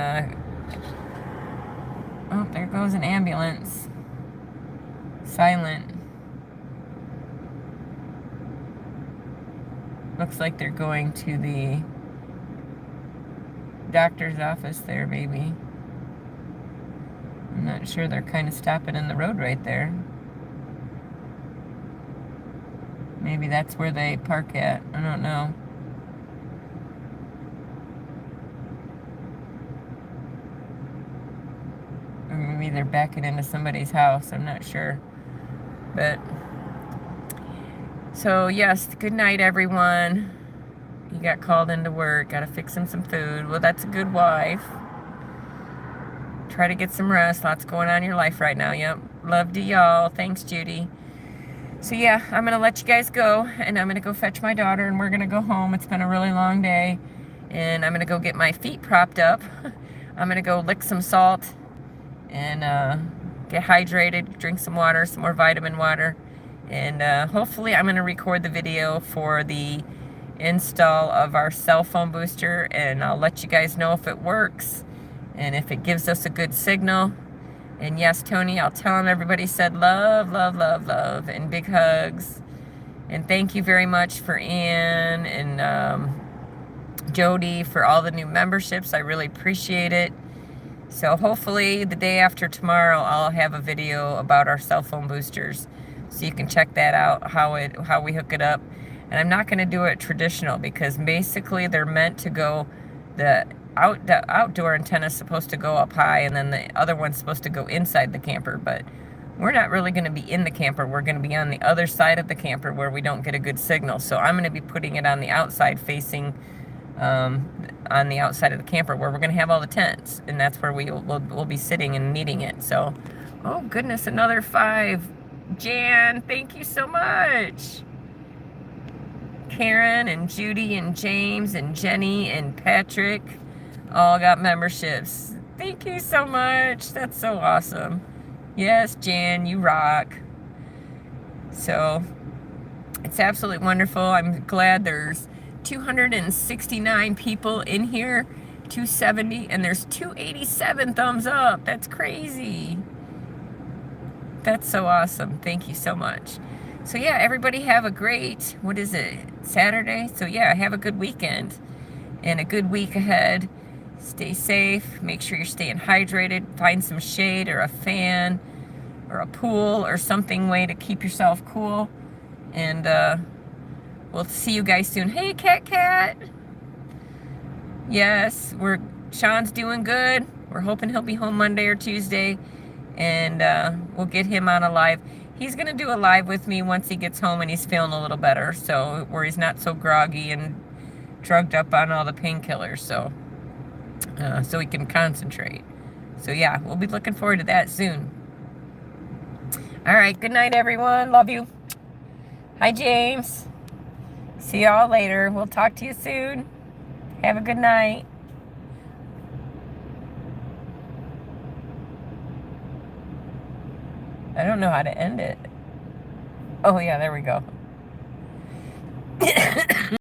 oh, there goes an ambulance. Silent. Looks like they're going to the doctor's office there, maybe. I'm not sure. They're kind of stopping in the road right there. Maybe that's where they park at. I don't know. Or maybe they're backing into somebody's house. I'm not sure. But, so yes, good night, everyone. You got called into work. Got to fix him some food. Well, that's a good wife. Try to get some rest. Lots going on in your life right now. Yep. Love to y'all. Thanks, Judy. So yeah, I'm going to let you guys go, and I'm going to go fetch my daughter, and we're going to go home. It's been a really long day, and I'm going to go get my feet propped up. I'm going to go lick some salt and get hydrated, drink some water, some more vitamin water, and hopefully I'm going to record the video for the install of our cell phone booster, and I'll let you guys know if it works and if it gives us a good signal. And yes, Tony, I'll tell him everybody said love, love, love, love, and big hugs. And thank you very much for Ann and Jody for all the new memberships. I really appreciate it. So hopefully the day after tomorrow, I'll have a video about our cell phone boosters, so you can check that out, how we hook it up. And I'm not going to do it traditional, because basically they're meant to go, the outdoor antenna is supposed to go up high, and then the other one's supposed to go inside the camper. But we're not really going to be in the camper. We're going to be on the other side of the camper where we don't get a good signal. So I'm going to be putting it on the outside facing, on the outside of the camper where we're going to have all the tents. And that's where we'll be sitting and meeting it. So, oh goodness, another 5. Jan, thank you so much. Karen and Judy and James and Jenny and Patrick all got memberships. Thank you so much. That's so awesome. Yes, Jan, you rock. So it's absolutely wonderful. I'm glad there's 269 people in here, 270, and there's 287 thumbs up. That's crazy. That's so awesome. Thank you so much. So yeah, everybody have a great, what is it, Saturday? So yeah, have a good weekend and a good week ahead. Stay safe. Make sure you're staying hydrated. Find some shade or a fan or a pool or something way to keep yourself cool. And we'll see you guys soon. Hey, Cat. Yes, Sean's doing good. We're hoping he'll be home Monday or Tuesday. And we'll get him on a live. He's going to do a live with me once he gets home and he's feeling a little better. So, where he's not so groggy and drugged up on all the painkillers. So he can concentrate. So, yeah, we'll be looking forward to that soon. All right, good night, everyone. Love you. Hi, James. See y'all later. We'll talk to you soon. Have a good night. I don't know how to end it. Oh, yeah, there we go.